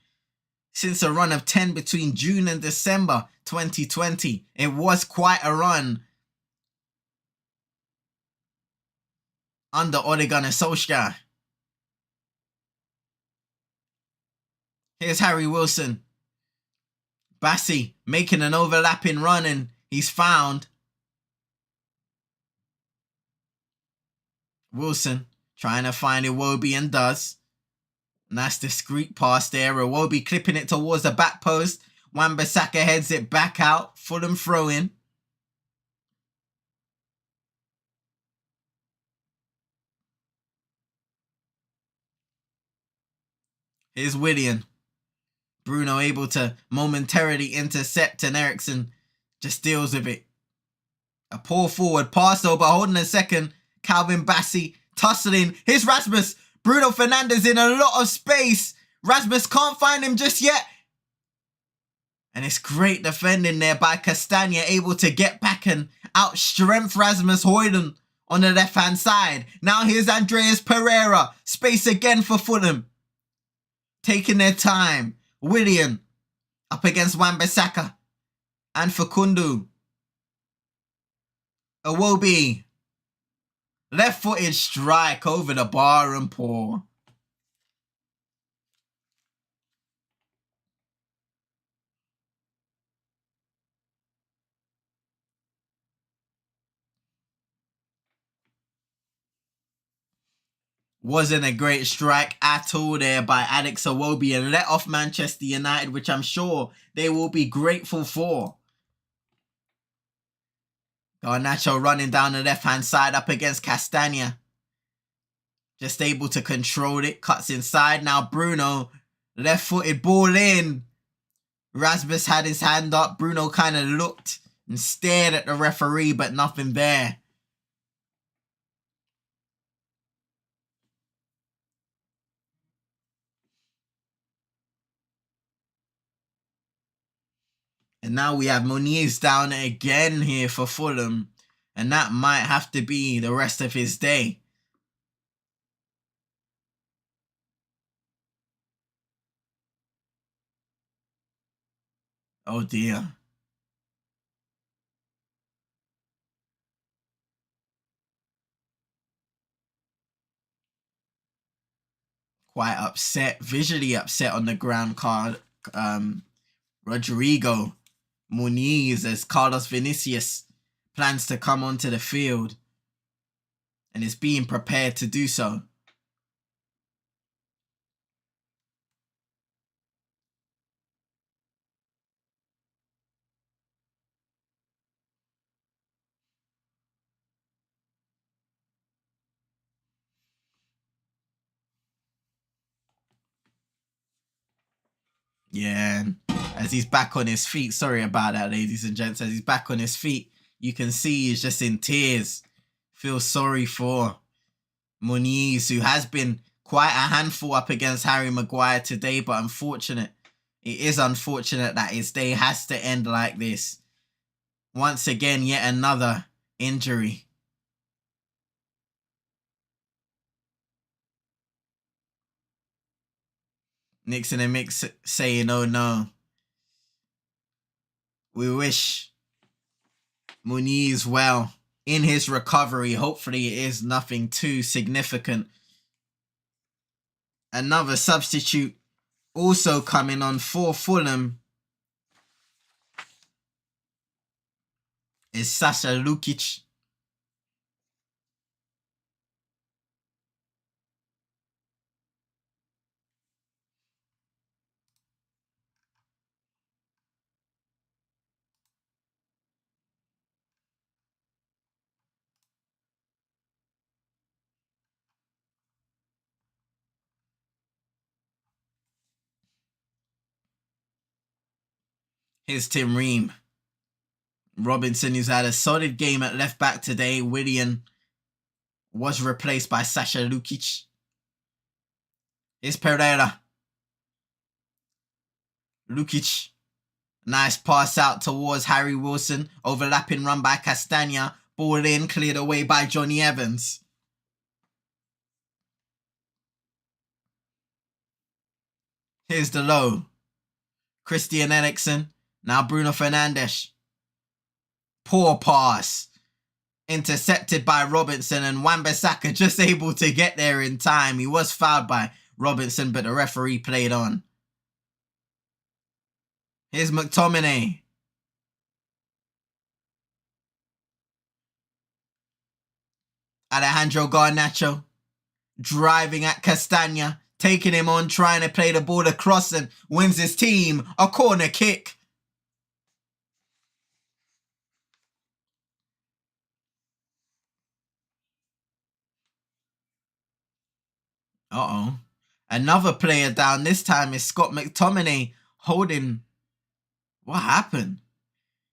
since a run of 10 between June and December 2020. It was quite a run under Ole Gunnar Solskjaer. Here's Harry Wilson. Bassi making an overlapping run, and he's found. Wilson trying to find Iwobi, and does. Nice discreet pass there. Iwobi clipping it towards the back post. Wan-Bissaka heads it back out. Fulham throw in. Here's Willian. Bruno able to momentarily intercept, and Eriksen just deals with it. A poor forward pass though, but holding a second. Calvin Bassi tussling. Here's Rasmus. Bruno Fernandes in a lot of space. Rasmus can't find him just yet. And it's great defending there by Castagna, able to get back and outstrength Rasmus Højlund on the left-hand side. Now here's Andreas Pereira. Space again for Fulham. Taking their time. Willian up against Wan-Bissaka. And Facundo. Iwobi. Left-footed strike over the bar and poor. Wasn't a great strike at all there by Alex Iwobi and let off Manchester United, which I'm sure they will be grateful for. Garnacho running down the left-hand side up against Castagna. Just able to control it. Cuts inside. Now Bruno. Left-footed ball in. Rasmus had his hand up. Bruno kind of looked and stared at the referee, but nothing there. And now we have Muniz down again here for Fulham. And that might have to be the rest of his day. Oh dear. Quite upset, visually upset on the ground card. Rodrigo Muniz as Carlos Vinicius plans to come onto the field and is being prepared to do so. Yeah, as he's back on his feet. Sorry about that, ladies and gents. As he's back on his feet, you can see he's just in tears. Feel sorry for Muniz, who has been quite a handful up against Harry Maguire today, but it is unfortunate that his day has to end like this. Once again, yet another injury. Nick's in the mix saying, oh no. We wish Muniz well in his recovery. Hopefully it is nothing too significant. Another substitute also coming on for Fulham is Sasha Lukic. Here's Tim Ream. Robinson, who's had a solid game at left back today. Willian was replaced by Sasha Lukic. Here's Pereira. Lukic. Nice pass out towards Harry Wilson. Overlapping run by Castagna. Ball in, cleared away by Johnny Evans. Here's the low. Christian Eriksen. Now Bruno Fernandes. Poor pass. Intercepted by Robinson, and Wan-Bissaka just able to get there in time. He was fouled by Robinson, but the referee played on. Here's McTominay. Alejandro Garnacho driving at Castagna, taking him on, trying to play the ball across, and wins his team a corner kick. Uh-oh. Another player down. This time is Scott McTominay holding... What happened?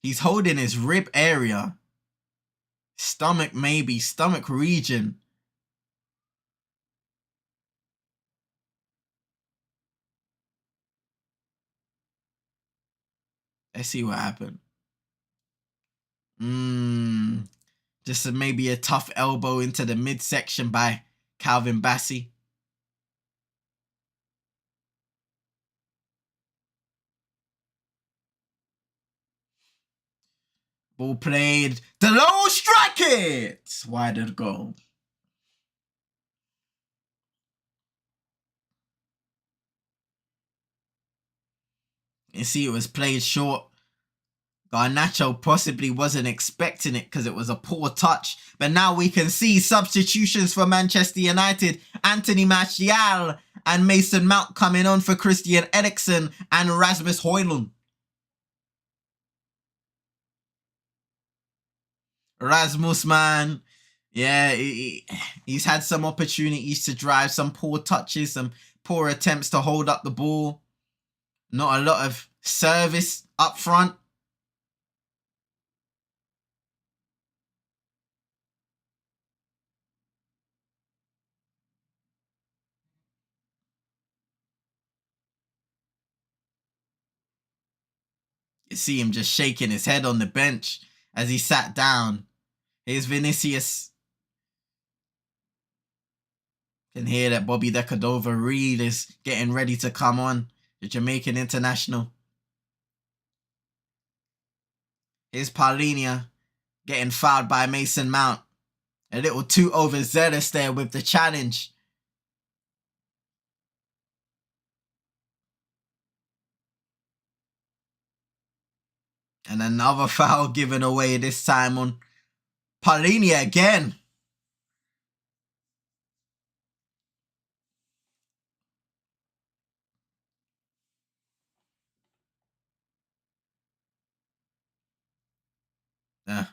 He's holding his rib area. Stomach maybe. Stomach region. Let's see what happened. Just maybe a tough elbow into the midsection by Calvin Bassey. Ball played. Delon strike it! Wide of goal. You see, it was played short. Garnacho possibly wasn't expecting it because it was a poor touch. But now we can see substitutions for Manchester United. Anthony Martial and Mason Mount coming on for Christian Eriksen and Rasmus Højlund. Rasmus, man. Yeah, he's had some opportunities to drive, some poor touches, some poor attempts to hold up the ball. Not a lot of service up front. You see him just shaking his head on the bench as he sat down. Here's Vinicius. Can hear that Bobby De Cordova-Reid is getting ready to come on, the Jamaican international. Here's Paulinho getting fouled by Mason Mount. A little too overzealous there with the challenge. And another foul given away, this time on Paulinho again.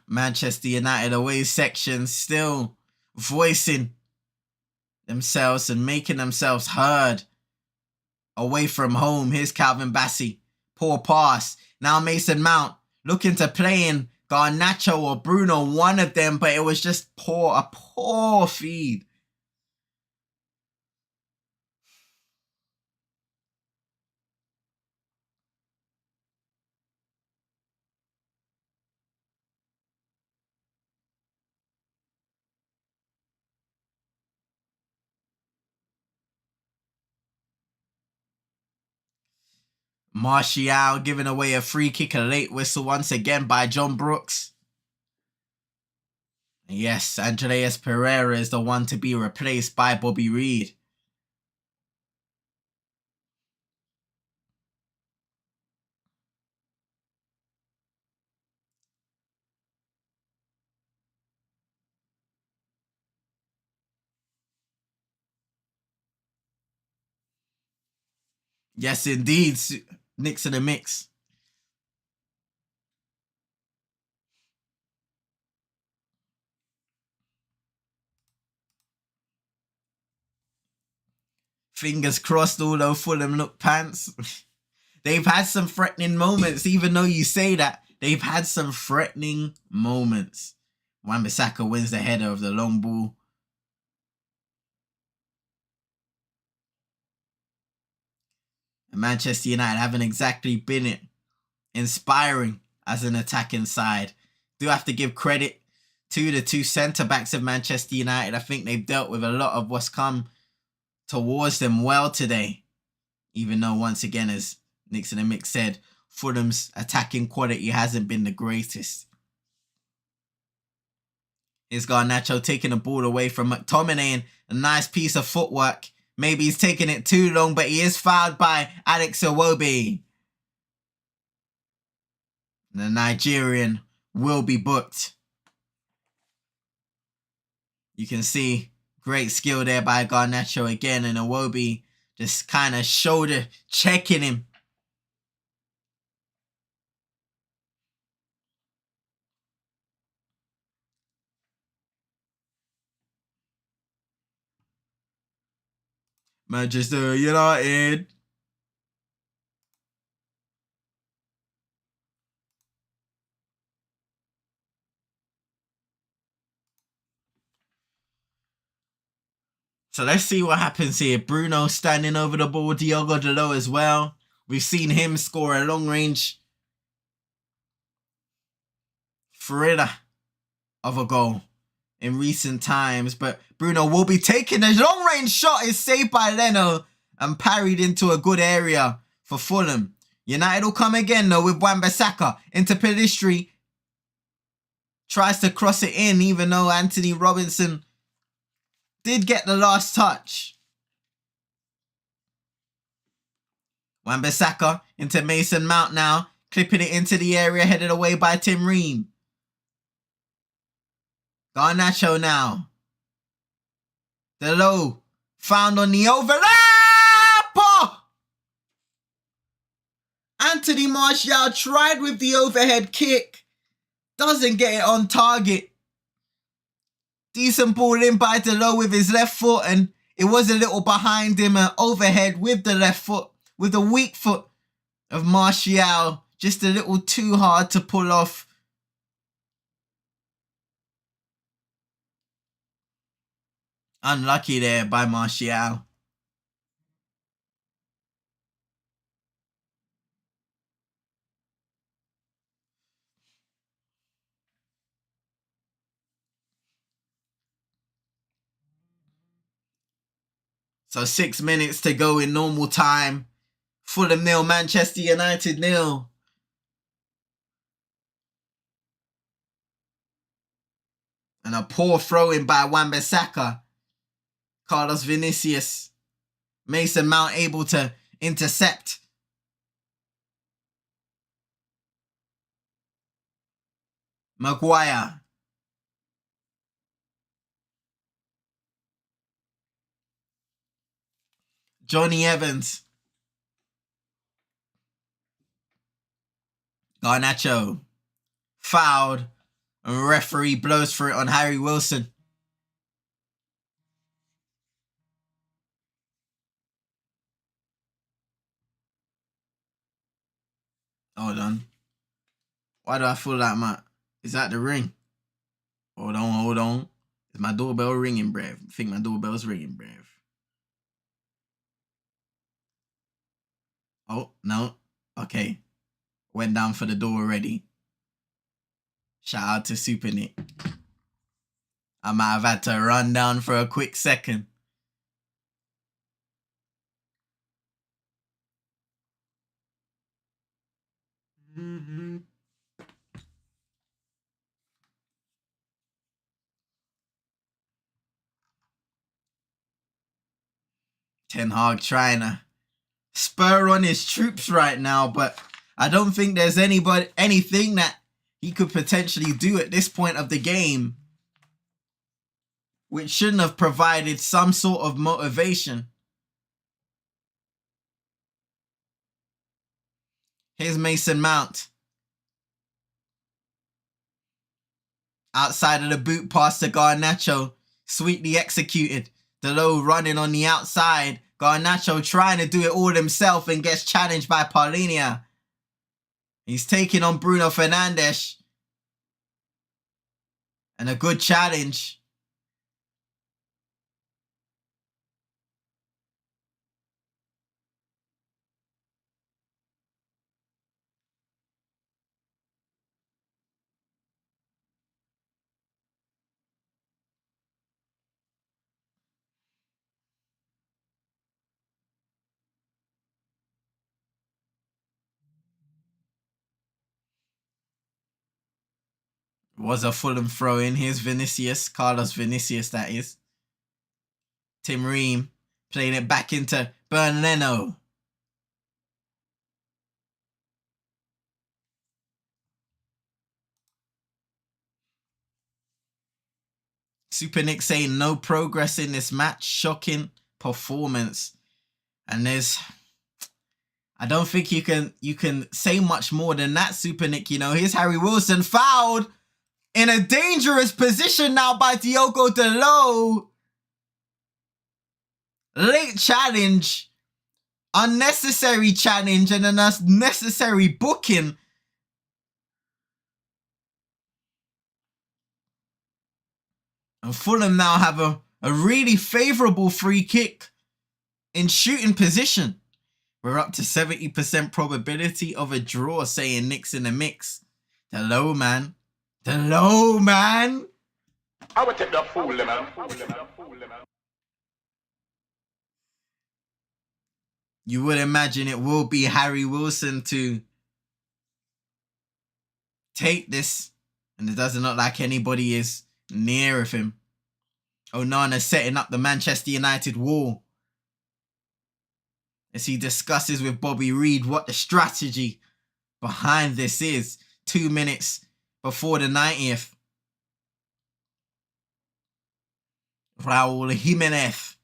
Manchester United away section still voicing themselves and making themselves heard away from home. Here's Calvin Bassey. Poor pass. Now Mason Mount looking to play in Garnacho or Bruno, one of them, but it was just poor, a poor feed. Martial giving away a free kick, a late whistle once again by John Brooks. Yes, Andreas Pereira is the one to be replaced by Bobby Reid. Yes, indeed. Nick's in the mix. Fingers crossed, although Fulham look pants. They've had some threatening moments, even though you say that. They've had some threatening moments. Wan-Bissaka wins the header of the long ball. And Manchester United haven't exactly been inspiring as an attacking side. Do have to give credit to the two centre-backs of Manchester United. I think they've dealt with a lot of what's come towards them well today. Even though, once again, as Nick's in the mix said, Fulham's attacking quality hasn't been the greatest. Here's Garnacho taking the ball away from McTominay. A nice piece of footwork. Maybe he's taking it too long, but he is fouled by Alex Iwobi. The Nigerian will be booked. You can see great skill there by Garnacho again, and Iwobi just kind of shoulder checking him. Manchester United. So let's see what happens here. Bruno standing over the ball. Diogo Dalot as well. We've seen him score a long range thriller of a goal in recent times. But Bruno will be taking a long-range shot. Is saved by Leno and parried into a good area for Fulham. United will come again though with Wan-Bissaka into Pelistri. Tries to cross it in even though Anthony Robinson did get the last touch. Wan-Bissaka into Mason Mount now. Clipping it into the area, headed away by Tim Ream. Garnacho now. Delo found on the overlap. Anthony Martial tried with the overhead kick. Doesn't get it on target. Decent ball in by Delo with his left foot, and it was a little behind him. Overhead with the left foot, with the weak foot of Martial. Just a little too hard to pull off. Unlucky there by Martial. So 6 minutes to go in normal time. Fulham 0, Manchester United 0. And a poor throw-in by Wan-Bissaka. Carlos Vinicius. Mason Mount able to intercept. Maguire. Johnny Evans. Garnacho. Fouled. And referee blows for it on Harry Wilson. Hold on. Why do I feel like is that the ring? Hold on. Is my doorbell ringing, bruv? I think my doorbell's ringing, bruv. Oh, no. Okay. Went down for the door already. Shout out to Super Nick. I might have had to run down for a quick second. Ten Hag trying to spur on his troops right now, but I don't think there's anything that he could potentially do at this point of the game which shouldn't have provided some sort of motivation. Here's Mason Mount. Outside of the boot pass to Garnacho. Sweetly executed. Delo running on the outside. Garnacho trying to do it all himself and gets challenged by Paulinho. He's taking on Bruno Fernandes. And a good challenge. Was a Fulham throw in. Here's Vinicius. Carlos Vinicius, that is. Tim Ream playing it back into Bern Leno. Super Nick saying no progress in this match. Shocking performance. And I don't think you can say much more than that, Super Nick. You know, here's Harry Wilson fouled in a dangerous position now by Diogo Dalot. Late challenge. Unnecessary challenge and an unnecessary booking. And Fulham now have a really favourable free kick in shooting position. We're up to 70% probability of a draw, saying Nick's in the mix. Hello, man. Hello, man. I would take the Fulham. You would imagine it will be Harry Wilson to take this, and it doesn't look like anybody is near of him. Onana setting up the Manchester United wall as he discusses with Bobby Reid what the strategy behind this is. 2 minutes before the 90th. Raul Jimenez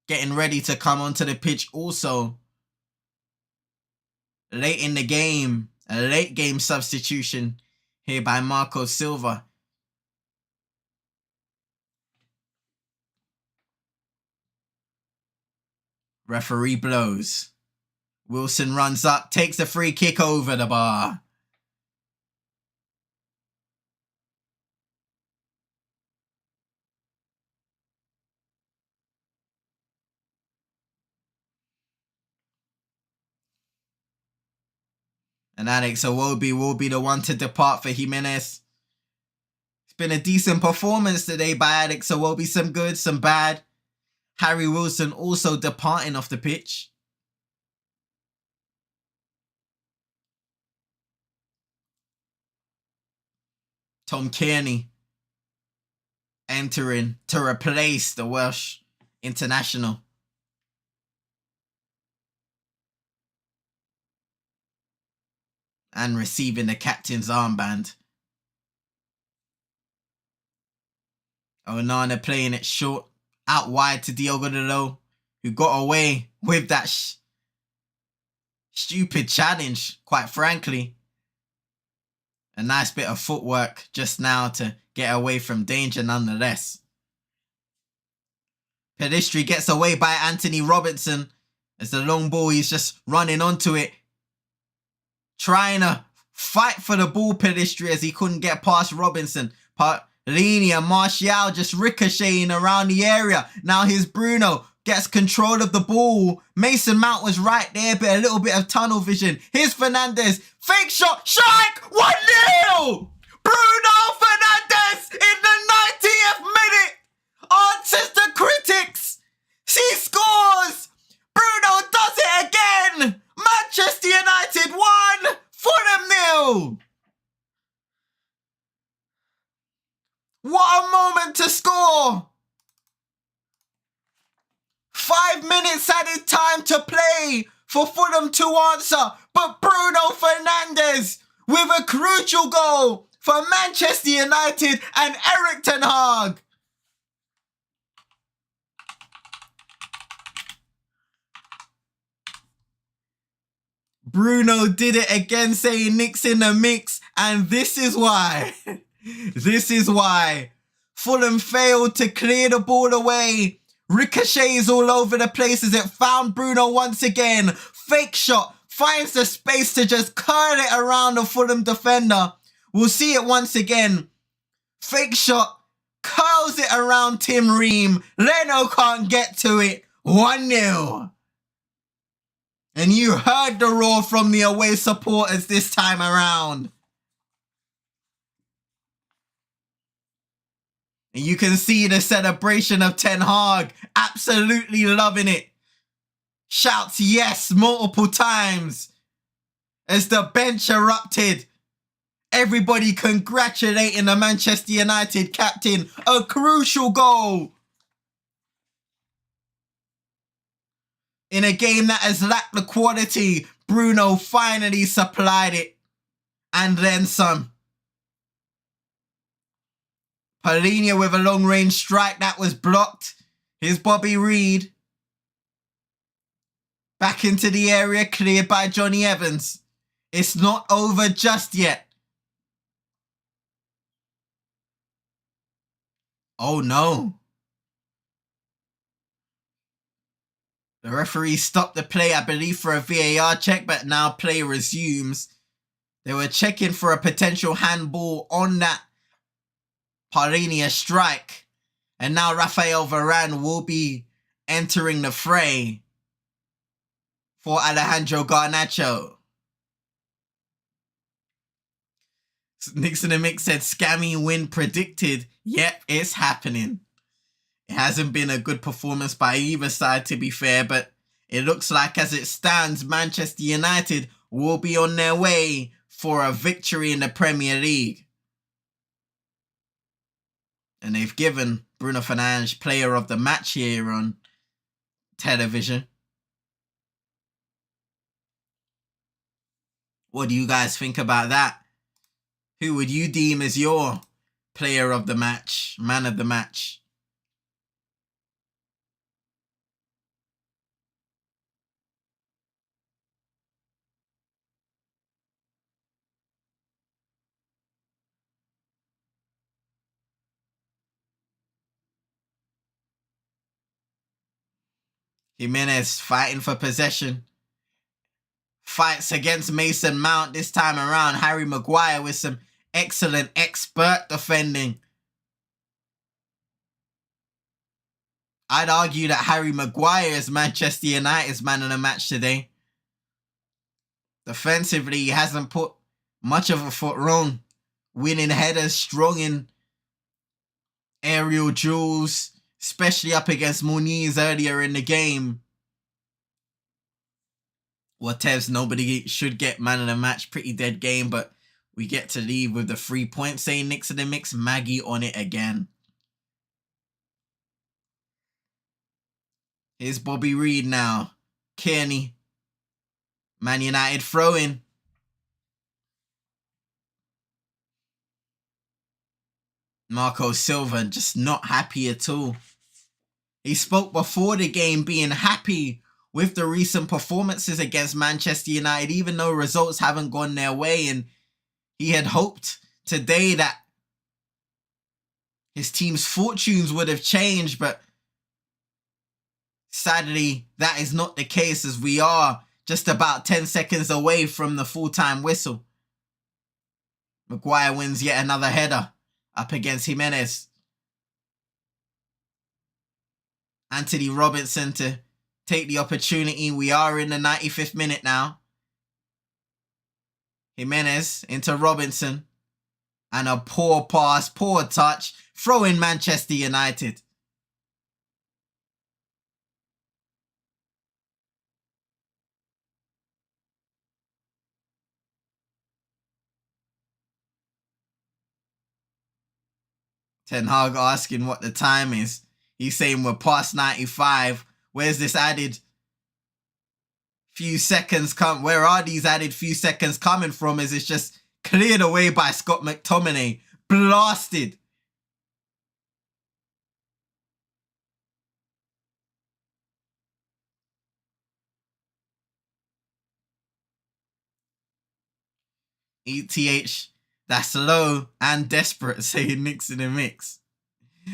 getting ready to come onto the pitch also. Late in the game, a late game substitution here by Marco Silva. Referee blows. Wilson runs up, takes a free kick over the bar. And Alex Iwobi will be the one to depart for Jimenez. It's been a decent performance today by Alex Iwobi. Some good, some bad. Harry Wilson also departing off the pitch. Tom Kearney entering to replace the Welsh international. And receiving the captain's armband. Onana playing it short, out wide to Diogo Dalot, who got away with that stupid challenge, quite frankly. A nice bit of footwork just now to get away from danger nonetheless. Pedestri gets away by Anthony Robinson as the long ball, he's just running onto it. Trying to fight for the ball, Pedestri, as he couldn't get past Robinson. Lini and Martial just ricocheting around the area. Now here's Bruno. Gets control of the ball. Mason Mount was right there, but a little bit of tunnel vision. Here's Fernandes. Fake shot. Strike! 1-0! Bruno Fernandes in the 90th minute. Answers the critics. He scores. Bruno does it again. Manchester United 1, Fulham 0. What a moment to score. 5 minutes added time to play for Fulham to answer. But Bruno Fernandes with a crucial goal for Manchester United and Erik ten Hag. Bruno did it again, saying Nick's in the mix. And this is why. This is why. Fulham failed to clear the ball away. Ricochets all over the place as it found Bruno once again. Fake shot. Finds the space to just curl it around the Fulham defender. We'll see it once again. Fake shot. Curls it around Tim Ream. Leno can't get to it. 1-0. And you heard the roar from the away supporters this time around. And you can see the celebration of Ten Hag. Absolutely loving it. Shouts yes multiple times. As the bench erupted. Everybody congratulating the Manchester United captain. A crucial goal. In a game that has lacked the quality, Bruno finally supplied it. And then some. Paulinho with a long-range strike that was blocked. Here's Bobby Reid. Back into the area, cleared by Johnny Evans. It's not over just yet. Oh no. The referee stopped the play, I believe, for a VAR check, but now play resumes. They were checking for a potential handball on that Paulinho strike. And now Rafael Varane will be entering the fray for Alejandro Garnacho. Nixon and Mick said, scammy win predicted. Yep, it's happening. It hasn't been a good performance by either side, to be fair, but it looks like as it stands, Manchester United will be on their way for a victory in the Premier League. And they've given Bruno Fernandes player of the match here on television. What do you guys think about that? Who would you deem as your player of the match, man of the match? Jimenez fighting for possession. Fights against Mason Mount this time around. Harry Maguire with some excellent expert defending. I'd argue that Harry Maguire is Manchester United's man of the match today. Defensively, he hasn't put much of a foot wrong. Winning headers, strong in aerial duels, especially up against Muniz earlier in the game. Whatevs, nobody should get man of the match. Pretty dead game, but we get to leave with the 3 points. Saying Nixon and Mix, Maggie on it again. Here's Bobby Reed now. Kearney. Man United throwing. Marco Silva just not happy at all. He spoke before the game being happy with the recent performances against Manchester United, even though results haven't gone their way, and he had hoped today that his team's fortunes would have changed, but sadly, that is not the case, as we are just about 10 seconds away from the full-time whistle. Maguire wins yet another header up against Jimenez. Anthony Robinson to take the opportunity. We are in the 95th minute now. Jimenez into Robinson. And a poor pass, poor touch. Throw in Manchester United. Ten Hag asking what the time is. He's saying we're past 95. Where's this added few seconds where are these added few seconds coming from? Is it's just cleared away by Scott McTominay. Blasted. ETH, that's low and desperate, saying Nixon and Mix.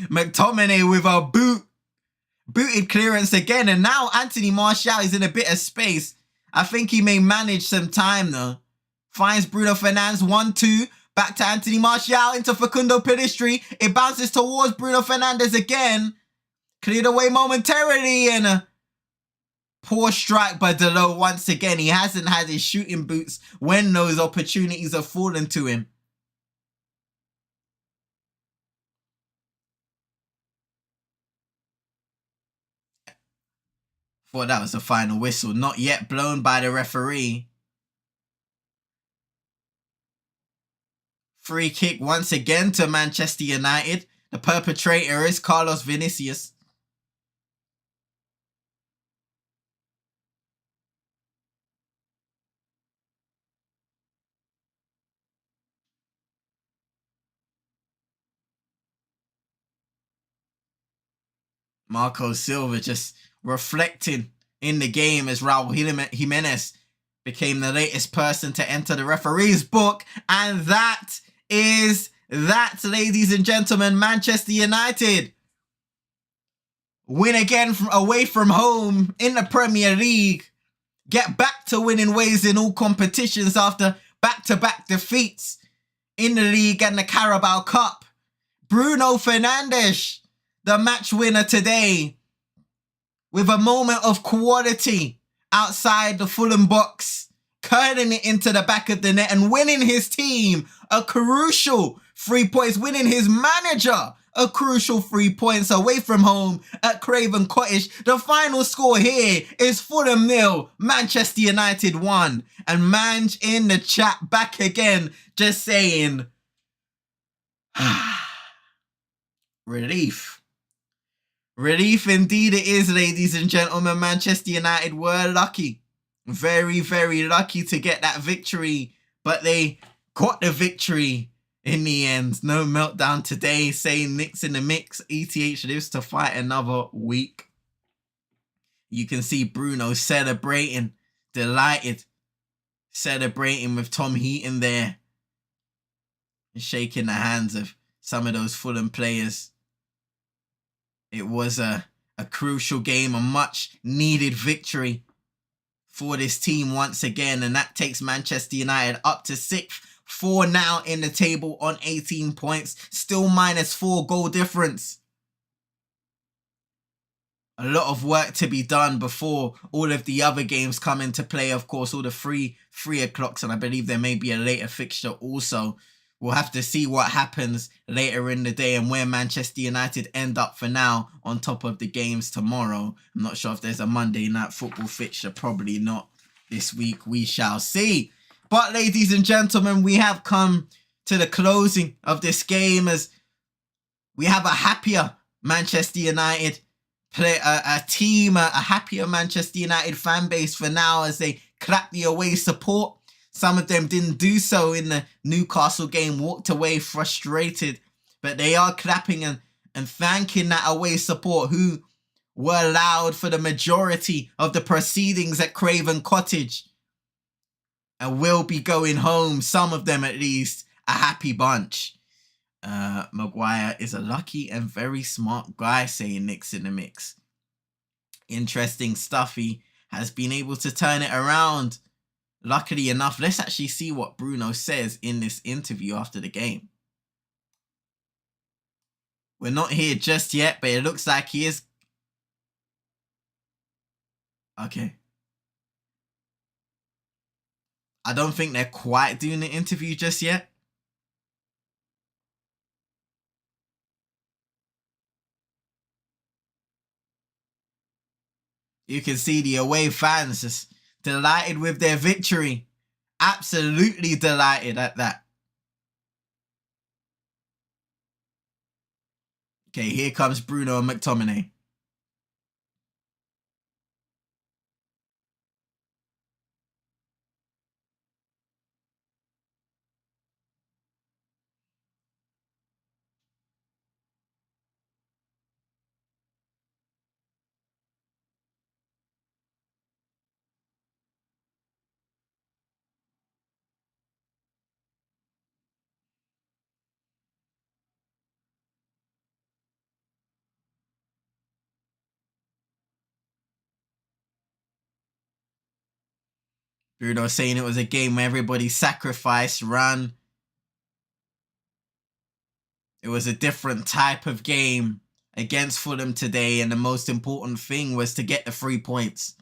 McTominay with a booted clearance again, and now Anthony Martial is in a bit of space. I think he may manage some time though. Finds Bruno Fernandes, 1-2. Back to Anthony Martial, into Facundo Pellistri. It bounces towards Bruno Fernandes again. Cleared away momentarily, and a poor strike by Delo once again. He hasn't had his shooting boots when those opportunities have fallen to him. Thought that was the final whistle. Not yet blown by the referee. Free kick once again to Manchester United. The perpetrator is Carlos Vinicius. Marco Silva just reflecting in the game as Raul Jimenez became the latest person to enter the referee's book. And that is that, ladies and gentlemen. Manchester United win again away from home in the Premier League. Get back to winning ways in all competitions after back-to-back defeats in the league and the Carabao Cup. Bruno Fernandes, the match winner today, with a moment of quality outside the Fulham box curling it into the back of the net and winning his team a crucial 3 points, winning his manager a crucial 3 points away from home at Craven Cottage. The final score here is Fulham 0, Manchester United 1. And Manj in the chat back again, just saying, relief. Relief indeed it is, ladies and gentlemen. Manchester United were lucky. Very, very lucky to get that victory. But they got the victory in the end. No meltdown today. Saying Nick's in the mix. ETH lives to fight another week. You can see Bruno celebrating. Delighted. Celebrating with Tom Heaton there. Shaking the hands of some of those Fulham players. It was a crucial game, a much needed victory for this team once again. And that takes Manchester United up to 6th. 4 now in the table on 18 points. Still -4 goal difference. A lot of work to be done before all of the other games come into play. Of course, all the 3 o'clocks, and I believe there may be a later fixture also. We'll have to see what happens later in the day and where Manchester United end up for now on top of the games tomorrow. I'm not sure if there's a Monday night football fixture. Probably not this week. We shall see. But ladies and gentlemen, we have come to the closing of this game as we have a happier Manchester United play, a team, a happier Manchester United fan base for now as they clap the away support. Some of them didn't do so in the Newcastle game, walked away frustrated. But they are clapping and thanking that away support who were loud for the majority of the proceedings at Craven Cottage. And will be going home, some of them at least, a happy bunch. Maguire is a lucky and very smart guy, saying Nick's in the mix. Interesting stuff. He has been able to turn it around. Luckily enough, let's actually see what Bruno says in this interview after the game. We're not here just yet, but it looks like he is. Okay. I don't think they're quite doing the interview just yet. You can see the away fans just delighted with their victory. Absolutely delighted at that. Okay, here comes Bruno and McTominay. Bruno saying it was a game where everybody sacrificed, ran. It was a different type of game against Fulham today, and the most important thing was to get the 3 points.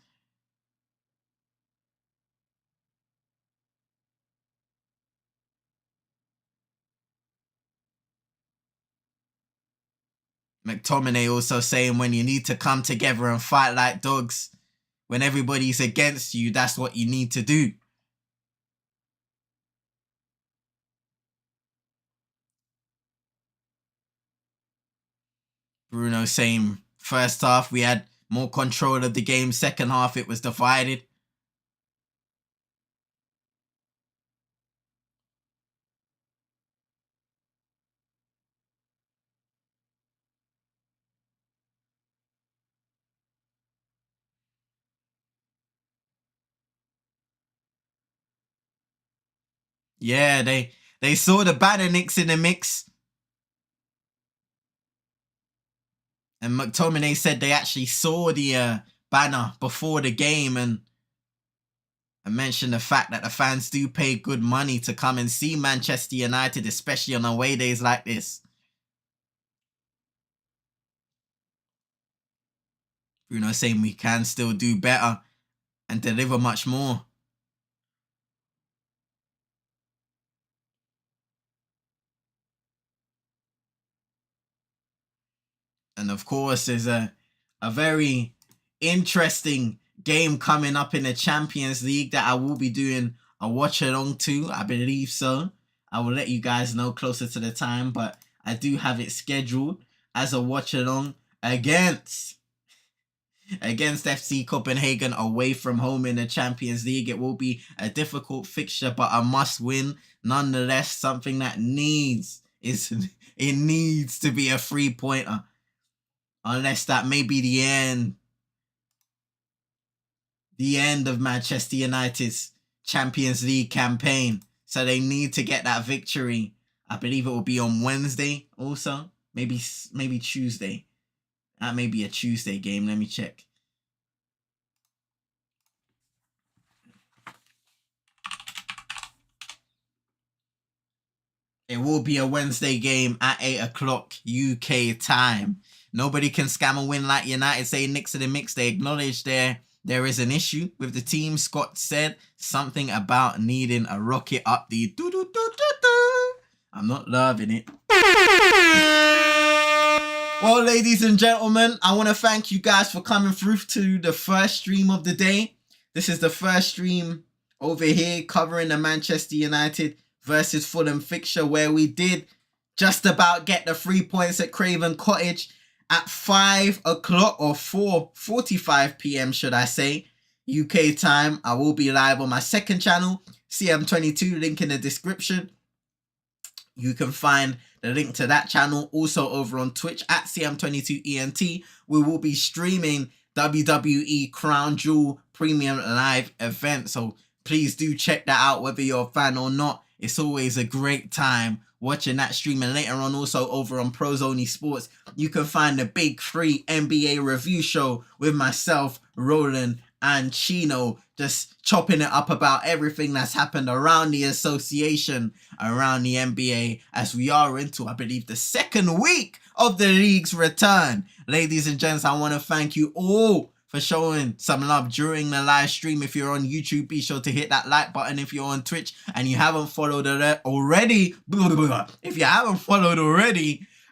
McTominay also saying when you need to come together and fight like dogs, when everybody's against you, that's what you need to do. Bruno saying first half we had more control of the game. Second half it was divided. Yeah, they saw the banner, Nick's in the mix. And McTominay said they actually saw the banner before the game and mentioned the fact that the fans do pay good money to come and see Manchester United, especially on away days like this. Bruno saying we can still do better and deliver much more. And of course, there's a very interesting game coming up in the Champions League that I will be doing a watch along to. I believe so. I will let you guys know closer to the time, but I do have it scheduled as a watch along against FC Copenhagen away from home in the Champions League. It will be a difficult fixture, but a must win nonetheless. Something that needs to be a 3-pointer, unless that may be the end of Manchester United's Champions League campaign. So they need to get that victory. I believe it will be on Wednesday also. Maybe Tuesday. That may be a Tuesday game. Let me check. It will be a Wednesday game at 8 o'clock UK time. Nobody can scam a win like United. Say Knicks of the mix. They acknowledge there is an issue with the team. Scott said something about needing a rocket up the I'm not loving it. Well, ladies and gentlemen, I want to thank you guys for coming through to the first stream of the day. This is the first stream over here covering the Manchester United versus Fulham fixture, where we did just about get the 3 points at Craven Cottage at 5 o'clock or 4:45 p.m. should I say, UK time. I will be live on my second channel, CM22, link in the description. You can find the link to that channel also over on Twitch at CM22ENT. We will be streaming WWE Crown Jewel Premium Live event, so please do check that out whether you're a fan or not. It's always a great time watching that stream. And later on also over on Pros Only Sports, you can find the big free NBA review show with myself, Roland and Chino, just chopping it up about everything that's happened around the association, around the NBA, as we are into, I believe, the second week of the league's return. Ladies and gents, I want to thank you all for showing some love during the live stream. If you're on YouTube, be sure to hit that like button. If you're on Twitch and you haven't followed already,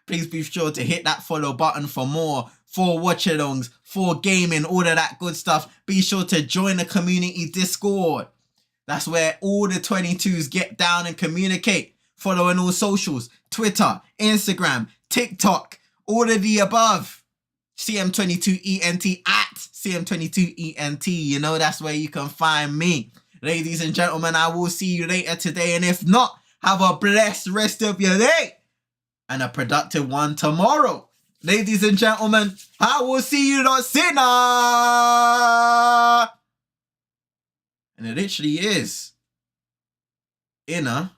please be sure to hit that follow button for more, for watch-alongs, for gaming, all of that good stuff. Be sure to join the community Discord. That's where all the 22s get down and communicate. Following all socials, Twitter, Instagram, TikTok, all of the above. CM22ENT at CM22ENT. You know, that's where you can find me. Ladies and gentlemen, I will see you later today. And if not, have a blessed rest of your day and a productive one tomorrow. Ladies and gentlemen, I will see you not sinner. And it literally is in a